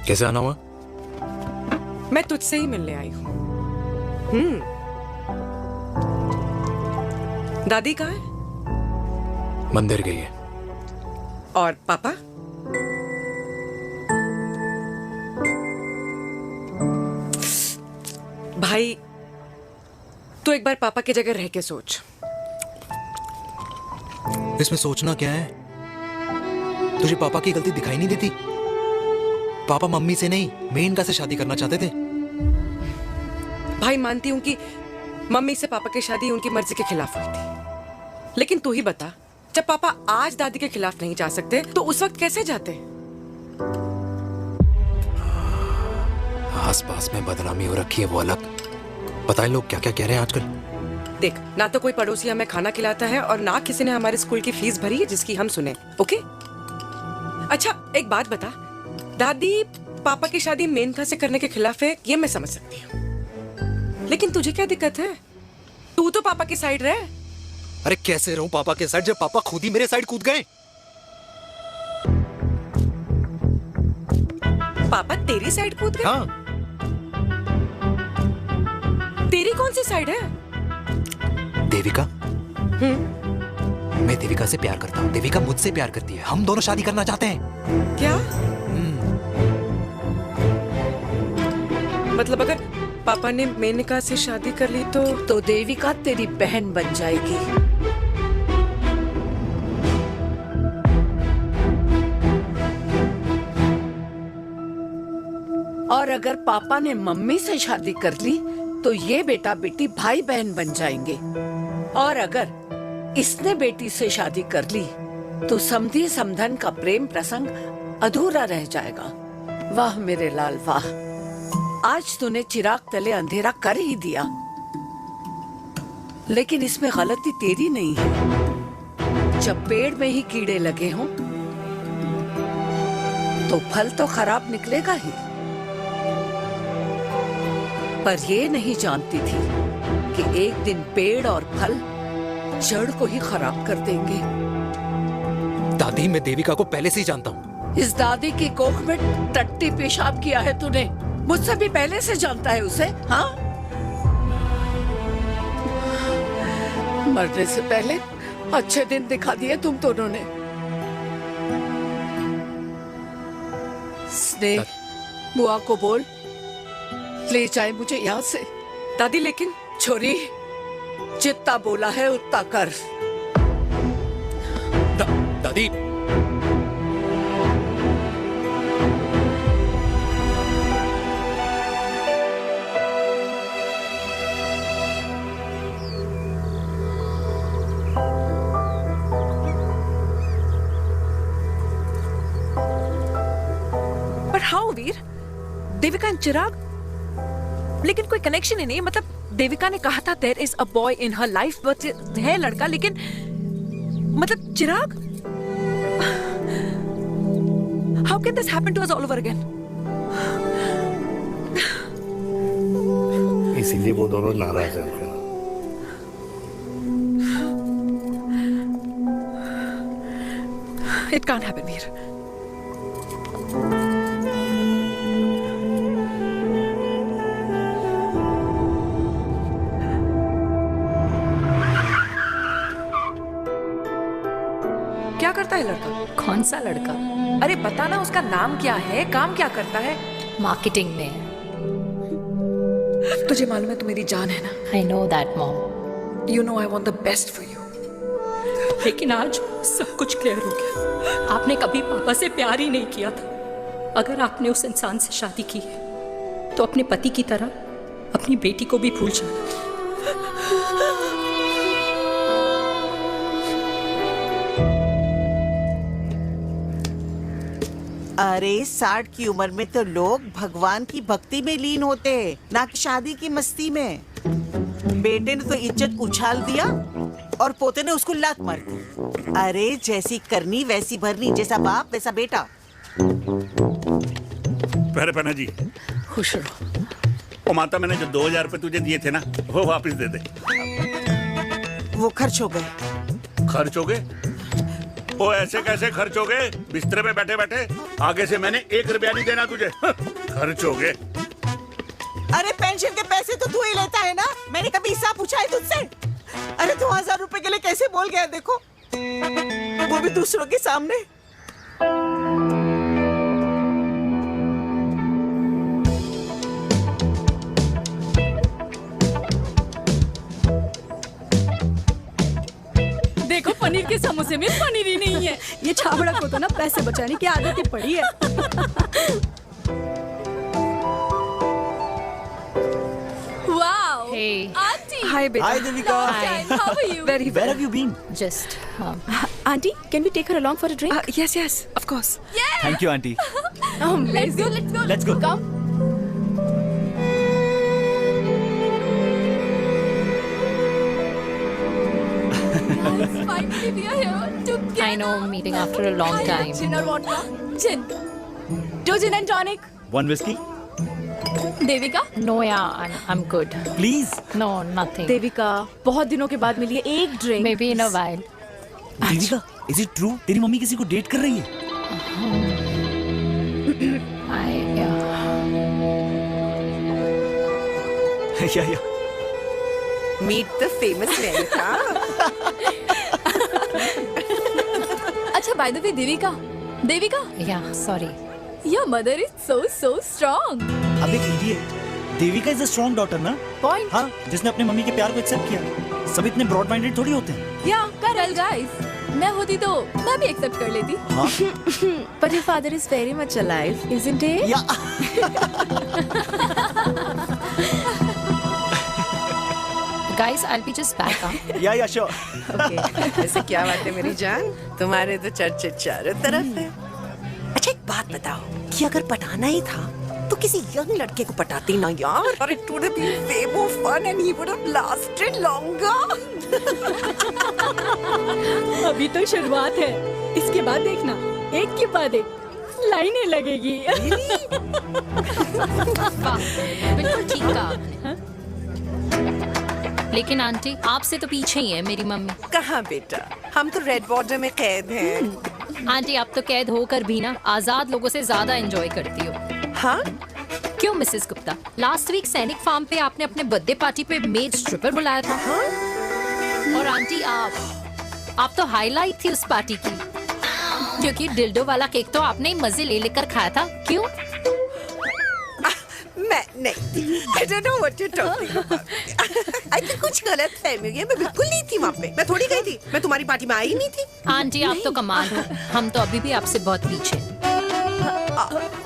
[SPEAKER 1] कैसे आना हुआ?
[SPEAKER 10] मैं तुझसे ही मिलने आई हूँ। दादी कहाँ है?
[SPEAKER 1] मंदिर गई है।
[SPEAKER 10] और पापा? भाई, तू एक बार पापा की जगह रह के सोच।
[SPEAKER 1] इसमें सोचना क्या है? तुझे पापा की गलती दिखाई नहीं देती? पापा मम्मी से नहीं, मेनका से शादी करना चाहते थे।
[SPEAKER 10] भाई, मानती हूं कि मम्मी से पापा की शादी उनकी मर्जी के खिलाफ हुई थी, लेकिन तू ही बता, जब पापा आज दादी के खिलाफ नहीं जा सकते तो उस वक्त कैसे जाते?
[SPEAKER 1] आस पास में बदनामी हो रखी है, वो अलग। पता है लोग क्या क्या कह रहे हैं आजकल?
[SPEAKER 10] देख, ना तो कोई पड़ोसी हमें खाना खिलाता है और ना किसी ने हमारे स्कूल की फीस भरी है जिसकी हम सुने। ओके? अच्छा, एक बात बता, दादी पापा की शादी मेनका से करने के खिलाफ है, ये मैं समझ सकती हूँ, लेकिन तुझे क्या दिक्कत है? तू तो पापा की साइड रहे।
[SPEAKER 1] अरे कैसे रहूं पापा के साइड जब पापा खुद ही मेरे साइड कूद गए?
[SPEAKER 10] पापा तेरी साइड कूद गए?
[SPEAKER 1] हाँ।
[SPEAKER 10] तेरी कौन सी साइड है?
[SPEAKER 1] देविका। मैं देविका से प्यार करता हूँ, देविका मुझसे प्यार करती है, हम दोनों शादी करना चाहते हैं।
[SPEAKER 10] क्या? मतलब अगर पापा ने मेनका से शादी कर ली तो
[SPEAKER 3] देविका तेरी बहन बन जाएगी। और अगर पापा ने मम्मी से शादी कर ली तो ये बेटा बेटी भाई बहन बन जाएंगे। और अगर इसने बेटी से शादी कर ली तो समधी समधन का प्रेम प्रसंग अधूरा रह जाएगा। वाह मेरे लाल वाह, आज तूने चिराग तले अंधेरा कर ही दिया, लेकिन इसमें गलती तेरी नहीं है। जब पेड़ में ही कीड़े लगे हों तो फल तो खराब निकलेगा ही। पर ये नहीं जानती थी कि एक दिन पेड़ और फल जड़ को ही खराब कर देंगे।
[SPEAKER 1] दादी, मैं देविका को पहले से ही जानता हूँ।
[SPEAKER 3] इस दादी की कोख में टट्टी पेशाब किया है तूने, मुझसे भी पहले से जानता है उसे। हाँ, मरने से पहले अच्छे दिन दिखा दिए तुम दोनों ने। स्नेह, बुआ को बोल ले जाए मुझे यहाँ से।
[SPEAKER 10] दादी, लेकिन
[SPEAKER 3] छोरी, जितना बोला है उतना कर।
[SPEAKER 1] दादी,
[SPEAKER 12] पर हाउ वीर? देविका एंड चिराग, लेकिन कोई कनेक्शन ही नहीं। मतलब देविका ने कहा था there is a boy in her life, but है लड़का, लेकिन मतलब Chirag, how can this happen to us all over again?
[SPEAKER 2] इसीलिए वो दोनों नाराज हैं।
[SPEAKER 12] It can't happen, Veer. है लड़का?
[SPEAKER 9] कौन सा लड़का?
[SPEAKER 12] अरे बता ना, उसका नाम क्या है, काम क्या करता है?
[SPEAKER 9] मार्केटिंग में है।
[SPEAKER 12] तुझे मालूम है तू मेरी जान है ना?
[SPEAKER 9] I know that mom.
[SPEAKER 12] You know I want the best for you.
[SPEAKER 16] लेकिन आज सब कुछ क्लियर हो गया। आपने कभी पापा से प्यार ही नहीं किया था। अगर आपने उस इंसान से शादी की है तो अपने पति की तरह अपनी बेटी को भी भूल जाना।
[SPEAKER 15] अरे 60 की उम्र में तो लोग भगवान की भक्ति में लीन होते हैं, ना कि शादी की मस्ती में। बेटे ने तो इज्जत उछाल दिया और पोते ने उसको लात मार दी। अरे जैसी करनी वैसी भरनी, जैसा बाप वैसा बेटा।
[SPEAKER 11] पहले पन्ना जी
[SPEAKER 12] खुश रहो।
[SPEAKER 11] ओ माता, मैंने जो 2000 रुपए तुझे दिए थे ना, वो वापस दे दे।
[SPEAKER 15] वो खर्च हो गए।
[SPEAKER 11] खर्च हो गए? ओ ऐसे कैसे खर्च हो गए? बिस्तर पे बैठे बैठे। आगे से मैंने 1 रुपया नहीं देना तुझे। खर्च हो गए।
[SPEAKER 15] अरे पेंशन के पैसे तो तू ही लेता है ना, मैंने कभी हिसाब पूछा है तुझसे? अरे 2000 रुपए के लिए कैसे बोल गया देखो, वो भी दूसरों के सामने।
[SPEAKER 16] देखो पनीर के समोसे में पनीर ही नहीं है। ये छाबड़ा को तो ना पैसे बचाने की आदत ही पड़ी है।
[SPEAKER 9] Wow. Hey.
[SPEAKER 16] Auntie.
[SPEAKER 12] Hi बेटा।
[SPEAKER 16] Hi Devika. Hi. How are you?
[SPEAKER 12] Very well.
[SPEAKER 16] Where have
[SPEAKER 12] you been?
[SPEAKER 9] Just.
[SPEAKER 16] Auntie, can we take her along for a drink?
[SPEAKER 12] Yes, yes, of course.
[SPEAKER 16] Yeah.
[SPEAKER 18] Thank you, auntie.
[SPEAKER 16] Let's go. Let's go.
[SPEAKER 18] Let's go.
[SPEAKER 16] Come. Finally, we are here together.
[SPEAKER 9] I know, meeting after a long time.
[SPEAKER 16] Gin or vodka? Gin. 2 gin and tonic.
[SPEAKER 18] One whiskey?
[SPEAKER 16] Devika?
[SPEAKER 9] No, yeah, I'm good.
[SPEAKER 18] Please.
[SPEAKER 9] No, nothing.
[SPEAKER 16] Devika, बहुत दिनों के बाद मिली है, एक drink.
[SPEAKER 9] Maybe in a while.
[SPEAKER 18] Devika, is it true? तेरी mummy किसी को date कर रही है? Yeah.
[SPEAKER 15] Meet the famous Renuka.
[SPEAKER 16] अच्छा, by the way, Devika?
[SPEAKER 9] Yeah, sorry.
[SPEAKER 16] Your mother is so strong.
[SPEAKER 18] अब एक idiot. Devika is a strong daughter ना?
[SPEAKER 16] Point.
[SPEAKER 18] हाँ, जिसने अपने मम्मी के प्यार को एक्सेप्ट किया। सब इतने ब्रॉड माइंडेड थोड़ी होते हैं।
[SPEAKER 16] Yeah, correct guys. मैं होती तो मैं भी एक्सेप्ट कर लेती।
[SPEAKER 18] हाँ?
[SPEAKER 16] But your father is very much alive, isn't he?
[SPEAKER 18] Yeah.
[SPEAKER 9] Guys, I'll be just back.
[SPEAKER 18] Yeah, sure.
[SPEAKER 15] Okay. ऐसे क्या बात है मेरी जान, तुम्हारे तो चर्चे चारों तरफ है। अच्छा एक बात बताओ कि अगर पटाना ही था तो किसी यंग लड़के को पटाती ना यार, और it would have been way more fun and he would have lasted longer.
[SPEAKER 16] अभी तो शुरुआत है, इसके बाद देखना एक के बाद एक लाइनें लगेगी।
[SPEAKER 9] बिल्कुल ठीक कहा आपने। लेकिन आंटी, आपसे तो पीछे ही है मेरी मम्मी।
[SPEAKER 15] कहाँ बेटा, हम तो रेड बॉर्डर में कैद हैं।
[SPEAKER 9] आंटी, आप तो कैद होकर भी ना आजाद लोगों से ज्यादा एंजॉय करती हो।
[SPEAKER 15] हाँ?
[SPEAKER 9] क्यों मिसेस गुप्ता, लास्ट वीक सैनिक फार्म पे आपने अपने बर्थडे पार्टी पे मेड स्ट्रिपर बुलाया था। हाँ? और आंटी आप तो हाईलाइट थी उस पार्टी की, क्योंकि डिल्डो वाला केक तो आपने ही मजे ले लेकर खाया था। क्यों?
[SPEAKER 15] मैं नहीं, I don't know what you're talking about. I think कुछ गलत फहमी हुई है, मैं बिल्कुल नहीं थी वहाँ पे। मैं थोड़ी गई थी, मैं तुम्हारी पार्टी में आई नहीं थी।
[SPEAKER 9] आंटी, आप तो कमाल हो, हम तो अभी भी आपसे बहुत पीछे।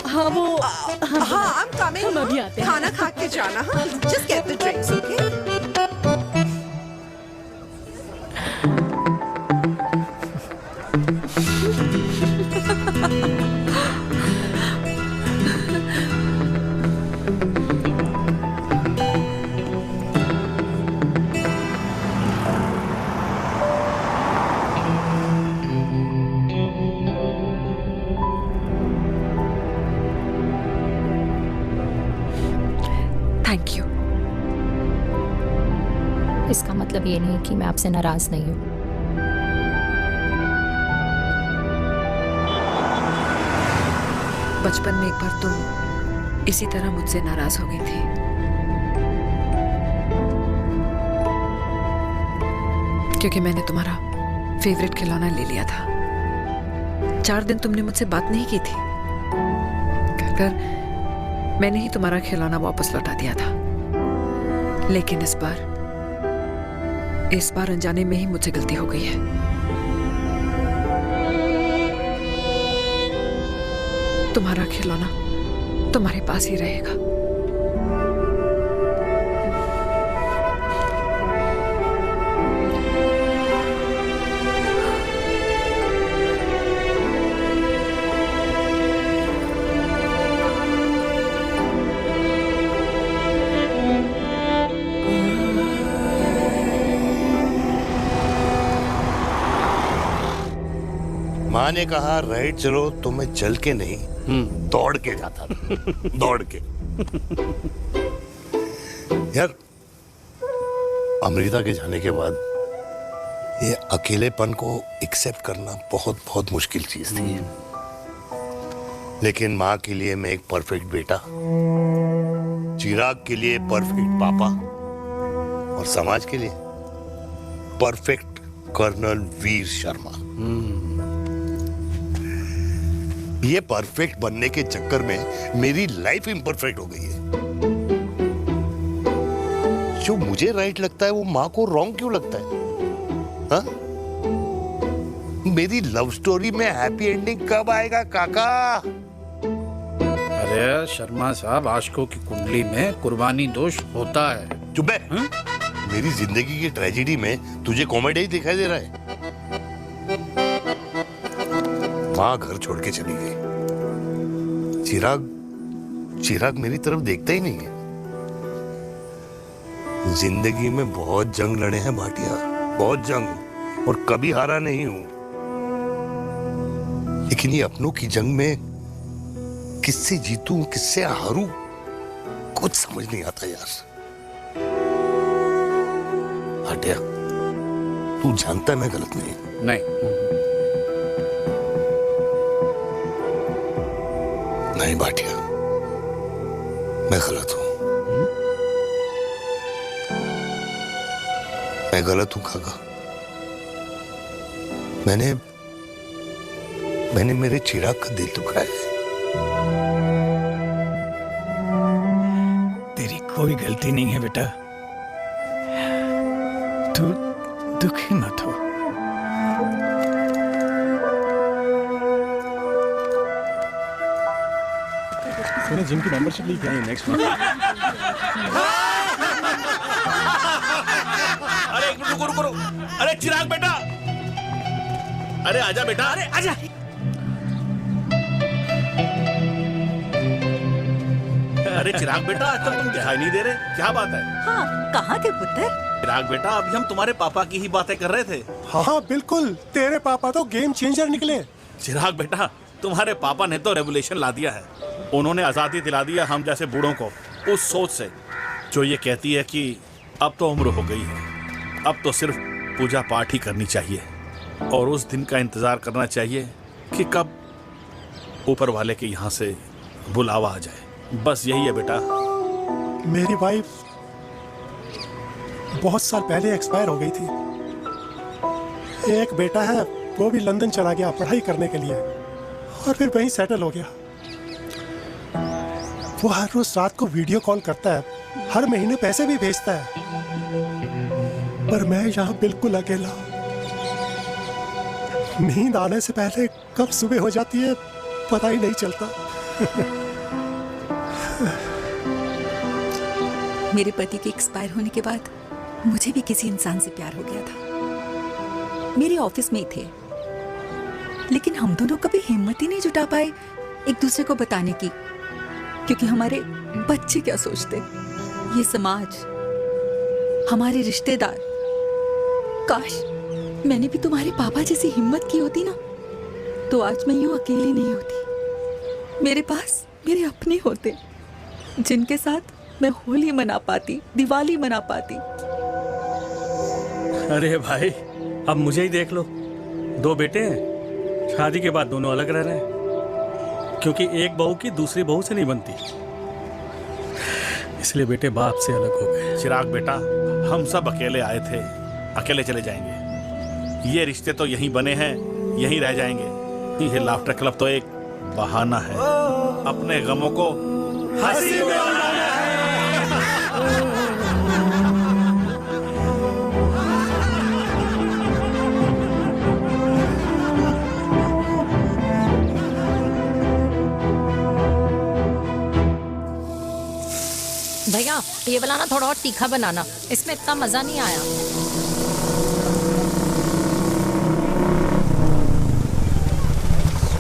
[SPEAKER 16] हाँ वो
[SPEAKER 15] हाँ I'm coming.
[SPEAKER 16] हम अभी आते हैं।
[SPEAKER 15] खाना खा के जाना। हाँ, just get the drinks, okay?
[SPEAKER 12] Thank you.
[SPEAKER 9] इसका मतलब ये नहीं कि मैं आपसे नाराज नहीं हूँ।
[SPEAKER 12] बचपन में एक बार तुम इसी तरह मुझसे नाराज हो गई थी। क्योंकि मैंने तुम्हारा फेवरेट खिलौना ले लिया था। 4 दिन तुमने मुझसे बात नहीं की थी। कहकर मैंने ही तुम्हारा खिलौना वापस लौटा दिया था, लेकिन इस बार अनजाने में ही मुझसे गलती हो गई है। तुम्हारा खिलौना तुम्हारे पास ही रहेगा।
[SPEAKER 2] माँ ने कहा राइट चलो तो मैं चल के नहीं दौड़ के जाता था। दौड़ के। यार अमृता के जाने के बाद ये अकेलेपन को एक्सेप्ट करना बहुत बहुत मुश्किल चीज थी, लेकिन माँ के लिए मैं एक परफेक्ट बेटा, चिराग के लिए परफेक्ट पापा और समाज के लिए परफेक्ट कर्नल वीर शर्मा। ये परफेक्ट बनने के चक्कर में मेरी लाइफ इम्परफेक्ट हो गई है। जो मुझे राइट लगता है वो माँ को रॉन्ग क्यों लगता है? हा? मेरी लव स्टोरी में हैप्पी एंडिंग कब आएगा काका?
[SPEAKER 8] अरे शर्मा साहब, आशिकों की कुंडली में कुर्बानी दोष होता है।
[SPEAKER 2] चुप है। मेरी जिंदगी की ट्रेजेडी में तुझे कॉमेडी ही दिखाई दे रहा है। माँ घर छोड़ के चली गई, चिराग मेरी तरफ देखता ही नहीं है। जिंदगी में बहुत जंग लड़े हैं भाटिया, बहुत जंग, और कभी हारा नहीं हूं। लेकिन ये अपनों की जंग में किससे जीतूं किससे हारूं कुछ समझ नहीं आता यार। भाटिया तू जानता है मैं गलत नहीं। नहीं भाटिया, मैं गलत हूं। मैं गलत हूं काका। मैंने मेरे चिराग का दिल दुखाया है।
[SPEAKER 20] तेरी कोई गलती नहीं है बेटा, तू दुखी मत हो।
[SPEAKER 18] मैंने जिम की मेंबरशिप ली क्या है नेक्स्ट मंथ?
[SPEAKER 11] अरे रुको। अरे चिराग बेटा, अरे आजा बेटा, अरे आजा। अरे चिराग बेटा, आज तक तुम दिखाई नहीं दे रहे, क्या बात है?
[SPEAKER 19] हाँ, कहाँ थे पुत्र?
[SPEAKER 11] चिराग बेटा, अभी हम तुम्हारे पापा की ही बातें कर रहे थे।
[SPEAKER 18] हाँ बिल्कुल, तेरे पापा तो गेम चेंजर निकले।
[SPEAKER 11] चिराग बेटा, तुम्हारे पापा ने तो रेवोल्यूशन ला दिया है। उन्होंने आजादी दिला दिया हम जैसे बूढ़ों को उस सोच से जो ये कहती है कि अब तो उम्र हो गई है, अब तो सिर्फ पूजा पाठ ही करनी चाहिए और उस दिन का इंतजार करना चाहिए कि कब ऊपर वाले के यहाँ से बुलावा आ जाए। बस यही है बेटा।
[SPEAKER 18] मेरी वाइफ बहुत साल पहले एक्सपायर हो गई थी। एक बेटा है, वो भी लंदन चला गया पढ़ाई करने के लिए और फिर वहीं सेटल हो गया। वो हर रोज रात को वीडियो कॉल करता है, हर महीने पैसे भी भेजता है, पर मैं यहाँ बिल्कुल अकेला। नींद आने से पहले कब सुबह हो जाती है पता ही नहीं चलता।
[SPEAKER 21] मेरे पति के एक्सपायर होने के बाद मुझे भी किसी इंसान से प्यार हो गया था। मेरे ऑफिस में ही थे, लेकिन हम दोनों कभी हिम्मत ही नहीं जुटा पाए एक दूसरे को बताने की, क्योंकि हमारे बच्चे क्या सोचते, ये समाज, हमारे रिश्तेदार। काश मैंने भी तुम्हारे पापा जैसी हिम्मत की होती ना, तो आज मैं यूं अकेली नहीं होती। मेरे पास मेरे अपने होते जिनके साथ मैं होली मना पाती, दिवाली मना पाती।
[SPEAKER 20] अरे भाई, अब मुझे ही देख लो, 2 बेटे हैं, शादी के बाद दोनों अलग रह रहे हैं, क्योंकि एक बहू की दूसरी बहू से नहीं बनती, इसलिए बेटे बाप से अलग हो गए।
[SPEAKER 11] चिराग बेटा, हम सब अकेले आए थे, अकेले चले जाएंगे। ये रिश्ते तो यहीं बने हैं, यहीं रह जाएंगे। ये लाफ्टर क्लब तो एक बहाना है अपने गमों को हंसी में उड़ाना है।
[SPEAKER 9] भैया ये वाला ना थोड़ा और तीखा बनाना, इसमें इतना मजा नहीं आया।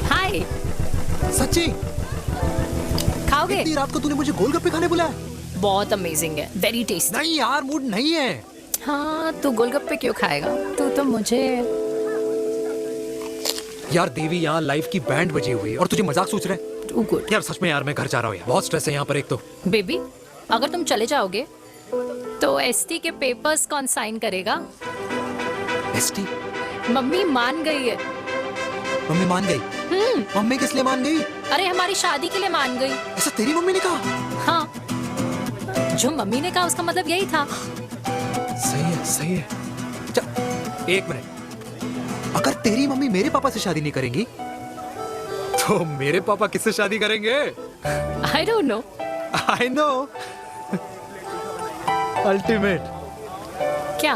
[SPEAKER 9] हाय
[SPEAKER 1] सच्ची
[SPEAKER 9] खाओगे?
[SPEAKER 1] इतनी रात को तूने मुझे गोलगप्पे खाने बुलाया?
[SPEAKER 9] बहुत अमेजिंग है, वेरी टेस्टी।
[SPEAKER 1] नहीं यार, मूड नहीं है।
[SPEAKER 9] हाँ तू गोलगप्पे क्यों खाएगा? तू तो मुझे
[SPEAKER 1] यार देवी, यहाँ लाइफ की बैंड बजी हुई है और तुझे मजाक सोच रहे हैं? यार सच में यार, मैं घर जा रहा हूँ यार, बहुत स्ट्रेस है यहाँ पर। एक तो
[SPEAKER 9] बेबी अगर तुम चले जाओगे तो एसटी के पेपर्स कौन साइन करेगा?
[SPEAKER 1] एसटी?
[SPEAKER 9] मम्मी मान गई है।
[SPEAKER 1] मम्मी मान गई? मम्मी किस लिए मान गई?
[SPEAKER 9] अरे हमारी शादी के लिए मान गई।
[SPEAKER 1] ऐसा तेरी मम्मी ने कहा?
[SPEAKER 9] हाँ, जो मम्मी ने कहा उसका मतलब यही था।
[SPEAKER 1] सही है, सही है। चल एक मिनट, अगर तेरी मम्मी मेरे पापा से शादी नहीं करेंगी तो मेरे पापा किससे शादी करेंगे?
[SPEAKER 9] I don't know.
[SPEAKER 1] I know. Ultimate.
[SPEAKER 9] क्या?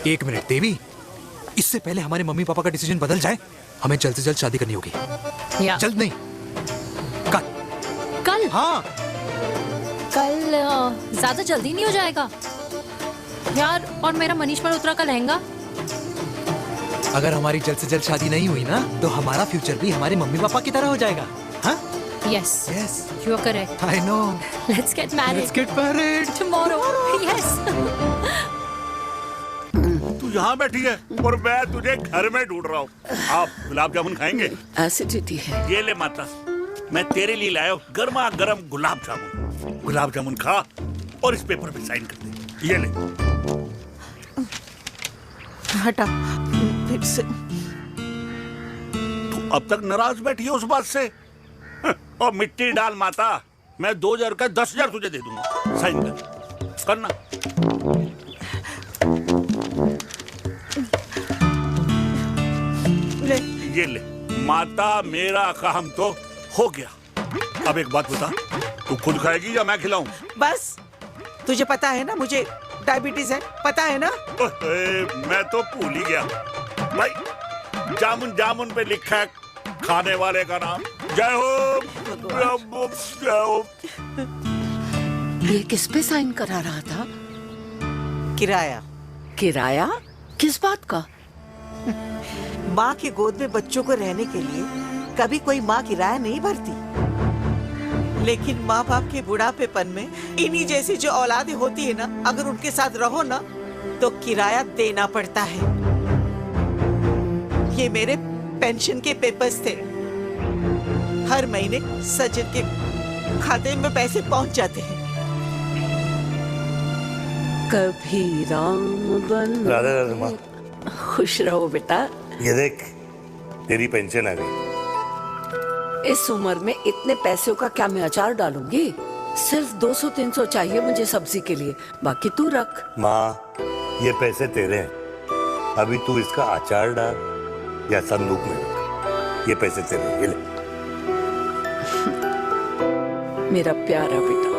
[SPEAKER 1] एक मिनट देवी, इससे पहले हमारे मम्मी पापा का डिसीजन बदल जाए, हमें जल्द से जल्द शादी करनी होगी। जल्द नहीं, कल।
[SPEAKER 9] कल?
[SPEAKER 1] हाँ
[SPEAKER 9] कल ज्यादा जल्दी नहीं हो जाएगा यार? और मेरा मनीष मल्होत्रा का लहंगा?
[SPEAKER 1] अगर हमारी जल्द से जल्द शादी नहीं हुई ना तो हमारा फ्यूचर भी हमारे मम्मी पापा की तरह हो जाएगा। हाँ?
[SPEAKER 9] Yes.
[SPEAKER 1] Yes.
[SPEAKER 9] You are correct.
[SPEAKER 1] I know.
[SPEAKER 9] Let's get married.
[SPEAKER 1] Let's get married.
[SPEAKER 9] Tomorrow. Yes.
[SPEAKER 11] तू यहाँ बैठी है और मैं तुझे घर में ढूंढ रहा हूँ। आप गुलाब जामुन खाएंगे?
[SPEAKER 3] एसिडिटी है।
[SPEAKER 11] ये ले माता, मैं तेरे लिए लाया हूँ गर्मा गर्म गुलाब जामुन। गुलाब जामुन खा और इस पेपर पे साइन कर दे। ये ले।
[SPEAKER 15] हटा फिर से।
[SPEAKER 11] तू अब तक नाराज बैठी है उस बात से? और मिट्टी डाल माता, मैं 2000 का 10,000 तुझे दे दूंगा। साइन कर, करना।
[SPEAKER 15] ले।
[SPEAKER 11] ये ले माता, मेरा काम तो हो गया। अब एक बात बता, तू खुद खाएगी या मैं खिलाऊं?
[SPEAKER 15] बस तुझे पता है ना मुझे डायबिटीज है, पता है ना?
[SPEAKER 11] मैं तो भूल ही गया भाई, जामुन जामुन पे लिखा है खाने वाले का नाम। जय हो, जय हो।
[SPEAKER 3] ये किस पे साइन करा रहा था?
[SPEAKER 15] किराया।
[SPEAKER 3] किराया? किस बात का?
[SPEAKER 15] माँ की गोद में बच्चों को रहने के लिए कभी कोई माँ किराया नहीं भरती, लेकिन माँ बाप के बुढ़ापेपन में इन्हीं जैसी जो औलादें होती है ना, अगर उनके साथ रहो ना तो किराया देना पड़ता है। ये मेरे पेंशन के पेपर्स थे, हर महीने सजन के खाते में पैसे पहुंच जाते हैं।
[SPEAKER 3] कभी राम बन।
[SPEAKER 2] राधे राधे माँ।
[SPEAKER 3] खुश रहो बेटा।
[SPEAKER 2] ये देख, तेरी पेंशन आ गई।
[SPEAKER 3] इस उम्र में इतने पैसों का क्या मैं अचार डालूंगी? सिर्फ 200-300 चाहिए मुझे सब्जी के लिए, बाकी तू रख।
[SPEAKER 2] माँ, ये पैसे तेरे हैं, अभी तू इसका अचार डाल या संदूक में रख। ये पैसे तेरे हैं, ये ले।
[SPEAKER 3] मेरा प्यारा बेटा।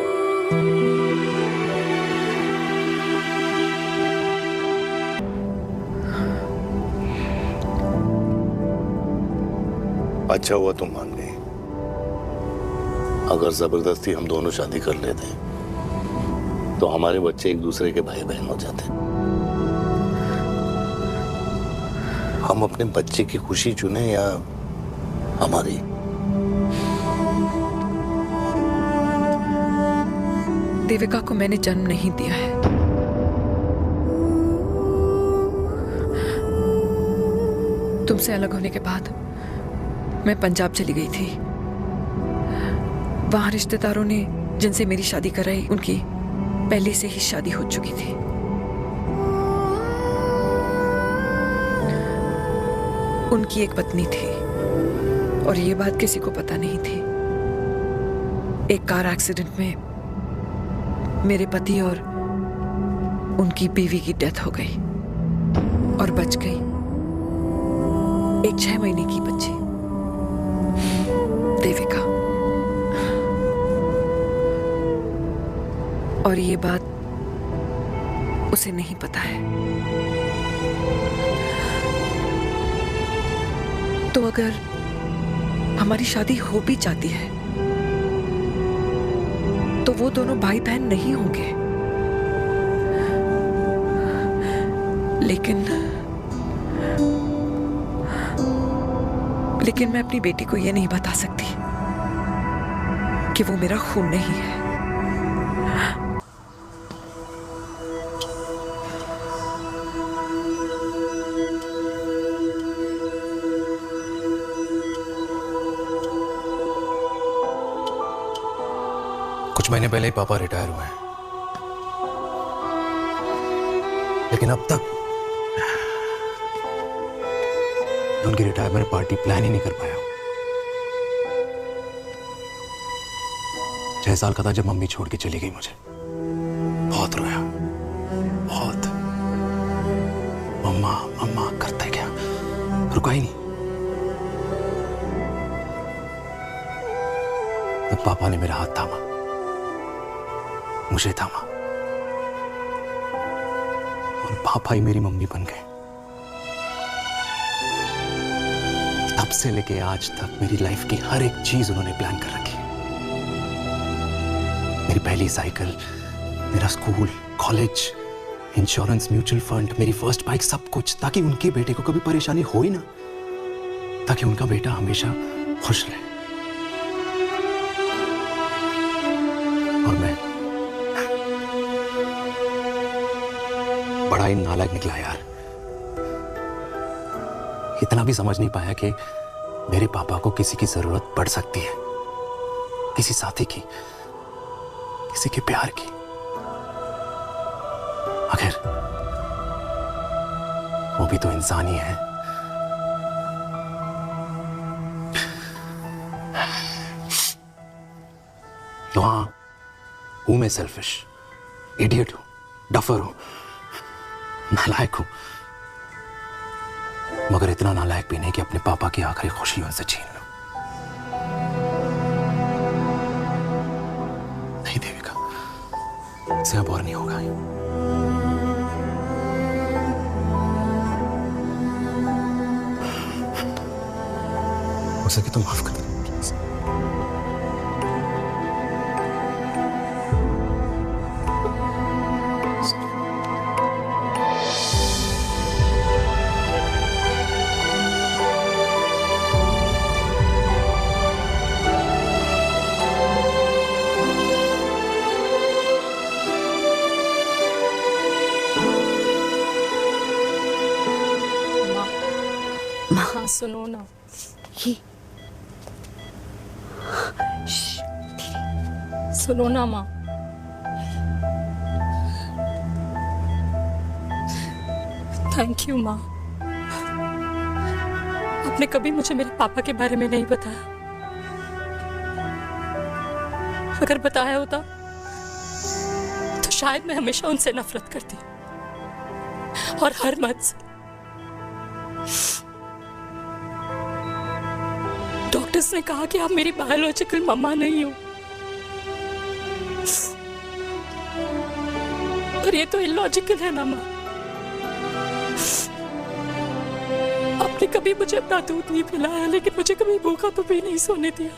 [SPEAKER 2] अच्छा हुआ तुम मान गई, अगर जबरदस्ती हम दोनों शादी कर लेते तो हमारे बच्चे एक दूसरे के भाई बहन हो जाते। हम अपने बच्चे की खुशी चुने या हमारी?
[SPEAKER 12] देविका को मैंने जन्म नहीं दिया है। तुमसे अलग होने के बाद मैं पंजाब चली गई थी। वहां रिश्तेदारों ने जिनसे मेरी शादी कराई, उनकी पहले से ही शादी हो चुकी थी। उनकी एक पत्नी थी और ये बात किसी को पता नहीं थी। एक कार एक्सीडेंट में मेरे पति और उनकी बीवी की डेथ हो गई और बच गई एक 6 महीने की बच्ची देविका। और ये बात उसे नहीं पता है। तो अगर हमारी शादी हो भी जाती है तो वो दोनों भाई बहन नहीं होंगे। लेकिन मैं अपनी बेटी को ये नहीं बता सकती कि वो मेरा खून नहीं है।
[SPEAKER 1] कुछ महीने पहले ही पापा रिटायर हुए हैं, लेकिन अब तक उनकी रिटायरमेंट पार्टी प्लान ही नहीं कर पाया। 6 साल का था जब मम्मी छोड़ के चली गई मुझे। बहुत रोया, बहुत। मम्मा मम्मा करते क्या, रुका ही नहीं। तब पापा ने मेरा हाथ थामा, मुझे थामा, और पापा ही मेरी मम्मी बन गए। तब से लेके आज तक मेरी लाइफ की हर एक चीज उन्होंने प्लान कर रखी है। मेरी पहली साइकिल, मेरा school, college, insurance, mutual fund, मेरी फर्स्ट बाइक, सब कुछ, ताकि उनके बेटे को कभी परेशानी हो ही ना, ताकि उनका बेटा हमेशा खुश रहे। और मैं बड़ा ही नालायक निकला यार। इतना भी समझ नहीं पाया कि मेरे पापा को किसी की जरूरत पड़ सकती है, किसी साथी की, किसी के प्यार की। आखिर वो भी तो इंसान ही है। तो हाँ, हूं मैं सेल्फिश, इडियट हूं, डफर हूं, नालायक हूं, मगर इतना नालायक भी नहीं कि अपने पापा की आखिरी खुशी उनसे छीन लूं। नहीं देविका, इससे अब और नहीं होगा। हो सके तो माफ कर दो।
[SPEAKER 16] हाँ सुनो ना,
[SPEAKER 14] ये
[SPEAKER 16] सुनो ना माँ। थैंक यू माँ, आपने कभी मुझे मेरे पापा के बारे में नहीं बताया। अगर बताया होता तो शायद मैं हमेशा उनसे नफरत करती, और हर मत से। डॉक्टर्स ने कहा कि आप मेरी बायोलॉजिकल मम्मा नहीं हो, और ये तो इलॉजिकल है ना माँ। आपने कभी मुझे अपना दूध नहीं पिलाया, लेकिन मुझे कभी भूखा तो भी नहीं सोने दिया।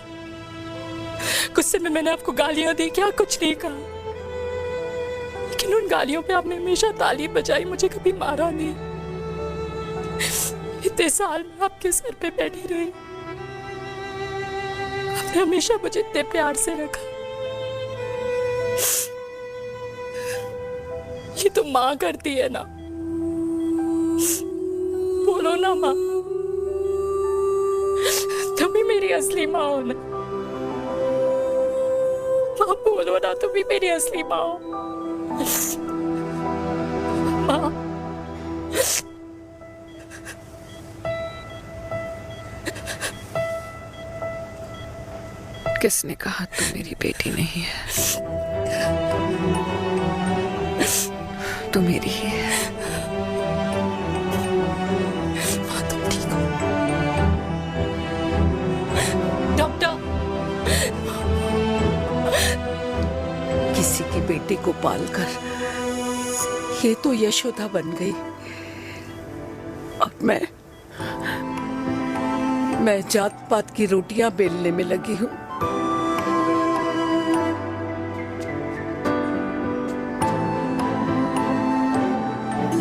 [SPEAKER 16] गुस्से में मैंने आपको गालियां दी, क्या कुछ नहीं कहा, लेकिन उन गालियों पे आपने हमेशा ताली बजाई, मुझे कभी मारा नहीं। इतने साल में आपके सर पे बैठी रही, आपने हमेशा मुझे इतने प्यार से रखा। ये तो माँ करती है ना, बोलो ना माँ, तुम ही मेरी असली माँ हो ना। माँ बोलो ना, तुम ही मेरी असली माँ हो। माँ
[SPEAKER 12] किसने कहा तू मेरी बेटी नहीं है? तू मेरी ही है।
[SPEAKER 16] माँ तुम ठीक हो?
[SPEAKER 3] की बेटी को पालकर ये तो यशोदा बन गई। अब मैं जात पात की रोटियां बेलने में लगी हूँ।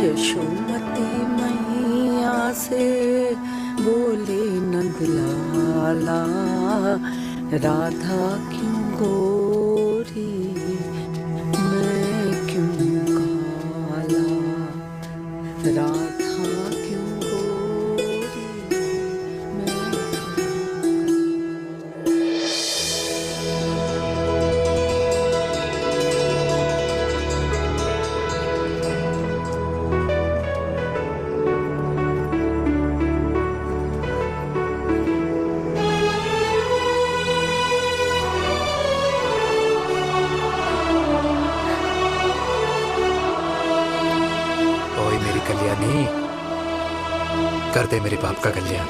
[SPEAKER 3] यशोमती मैया से बोले नंदलाला, राधा क्यों गोरी मैं क्यों काला, राधा क्यों गोरी मैं
[SPEAKER 1] कल्याणी, कर दे मेरे बाप का कल्याण।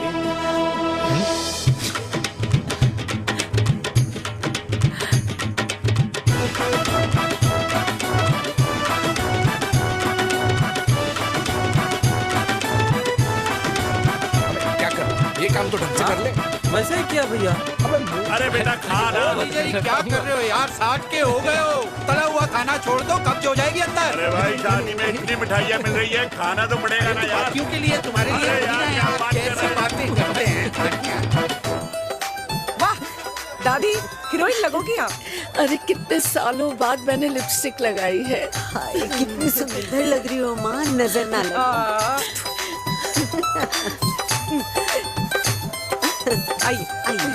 [SPEAKER 5] क्या कर, ये काम तो ढंग से कर ले।
[SPEAKER 20] वैसे ही किया भैया।
[SPEAKER 11] अरे बेटा खा ना।
[SPEAKER 8] क्या कर रहे हो यार, 60 के हो गए हो, तला हुआ खाना छोड़ दो, कब्ज हो जाएगी अंदर।
[SPEAKER 11] अरे भाई शादी में इतनी मिठाइयाँ मिल रही है, खाना तो पड़ेगा ना यार।
[SPEAKER 8] क्यों के लिए तुम्हारे लिए
[SPEAKER 11] यार
[SPEAKER 8] कैसी बातें करते हैं।
[SPEAKER 12] वाह दादी, हीरोइन लगोगी आप।
[SPEAKER 3] अरे कितने सालों बाद मैंने लिपस्टिक लगाई है।
[SPEAKER 14] हाय कितनी सुंदर लग रही हो माँ, नजर ना लगे।
[SPEAKER 12] आइए आइए।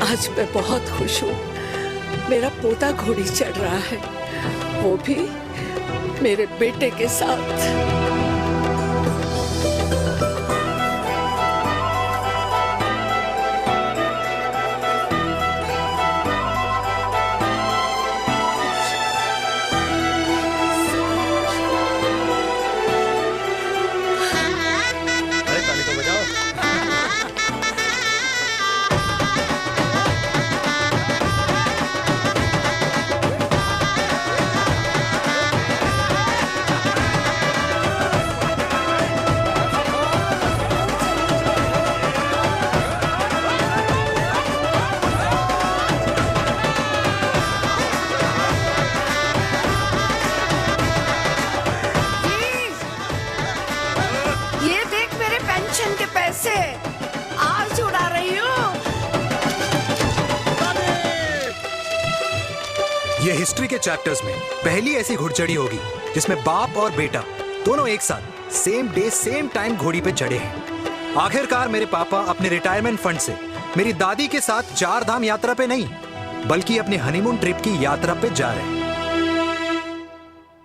[SPEAKER 3] आज मैं बहुत खुश हूँ। मेरा पोता घोड़ी चढ़ रहा है, वो भी मेरे बेटे के साथ। आज उड़ा रही हूँ।
[SPEAKER 1] ये हिस्ट्री के चैप्टर्स में पहली ऐसी घुड़चढ़ी होगी जिसमें बाप और बेटा दोनों एक साथ सेम डे सेम टाइम घोड़ी पे चढ़े हैं। आखिरकार मेरे पापा अपने रिटायरमेंट फंड से मेरी दादी के साथ 4 धाम यात्रा पे नहीं बल्कि अपने हनीमून ट्रिप की यात्रा पे जा रहे हैं।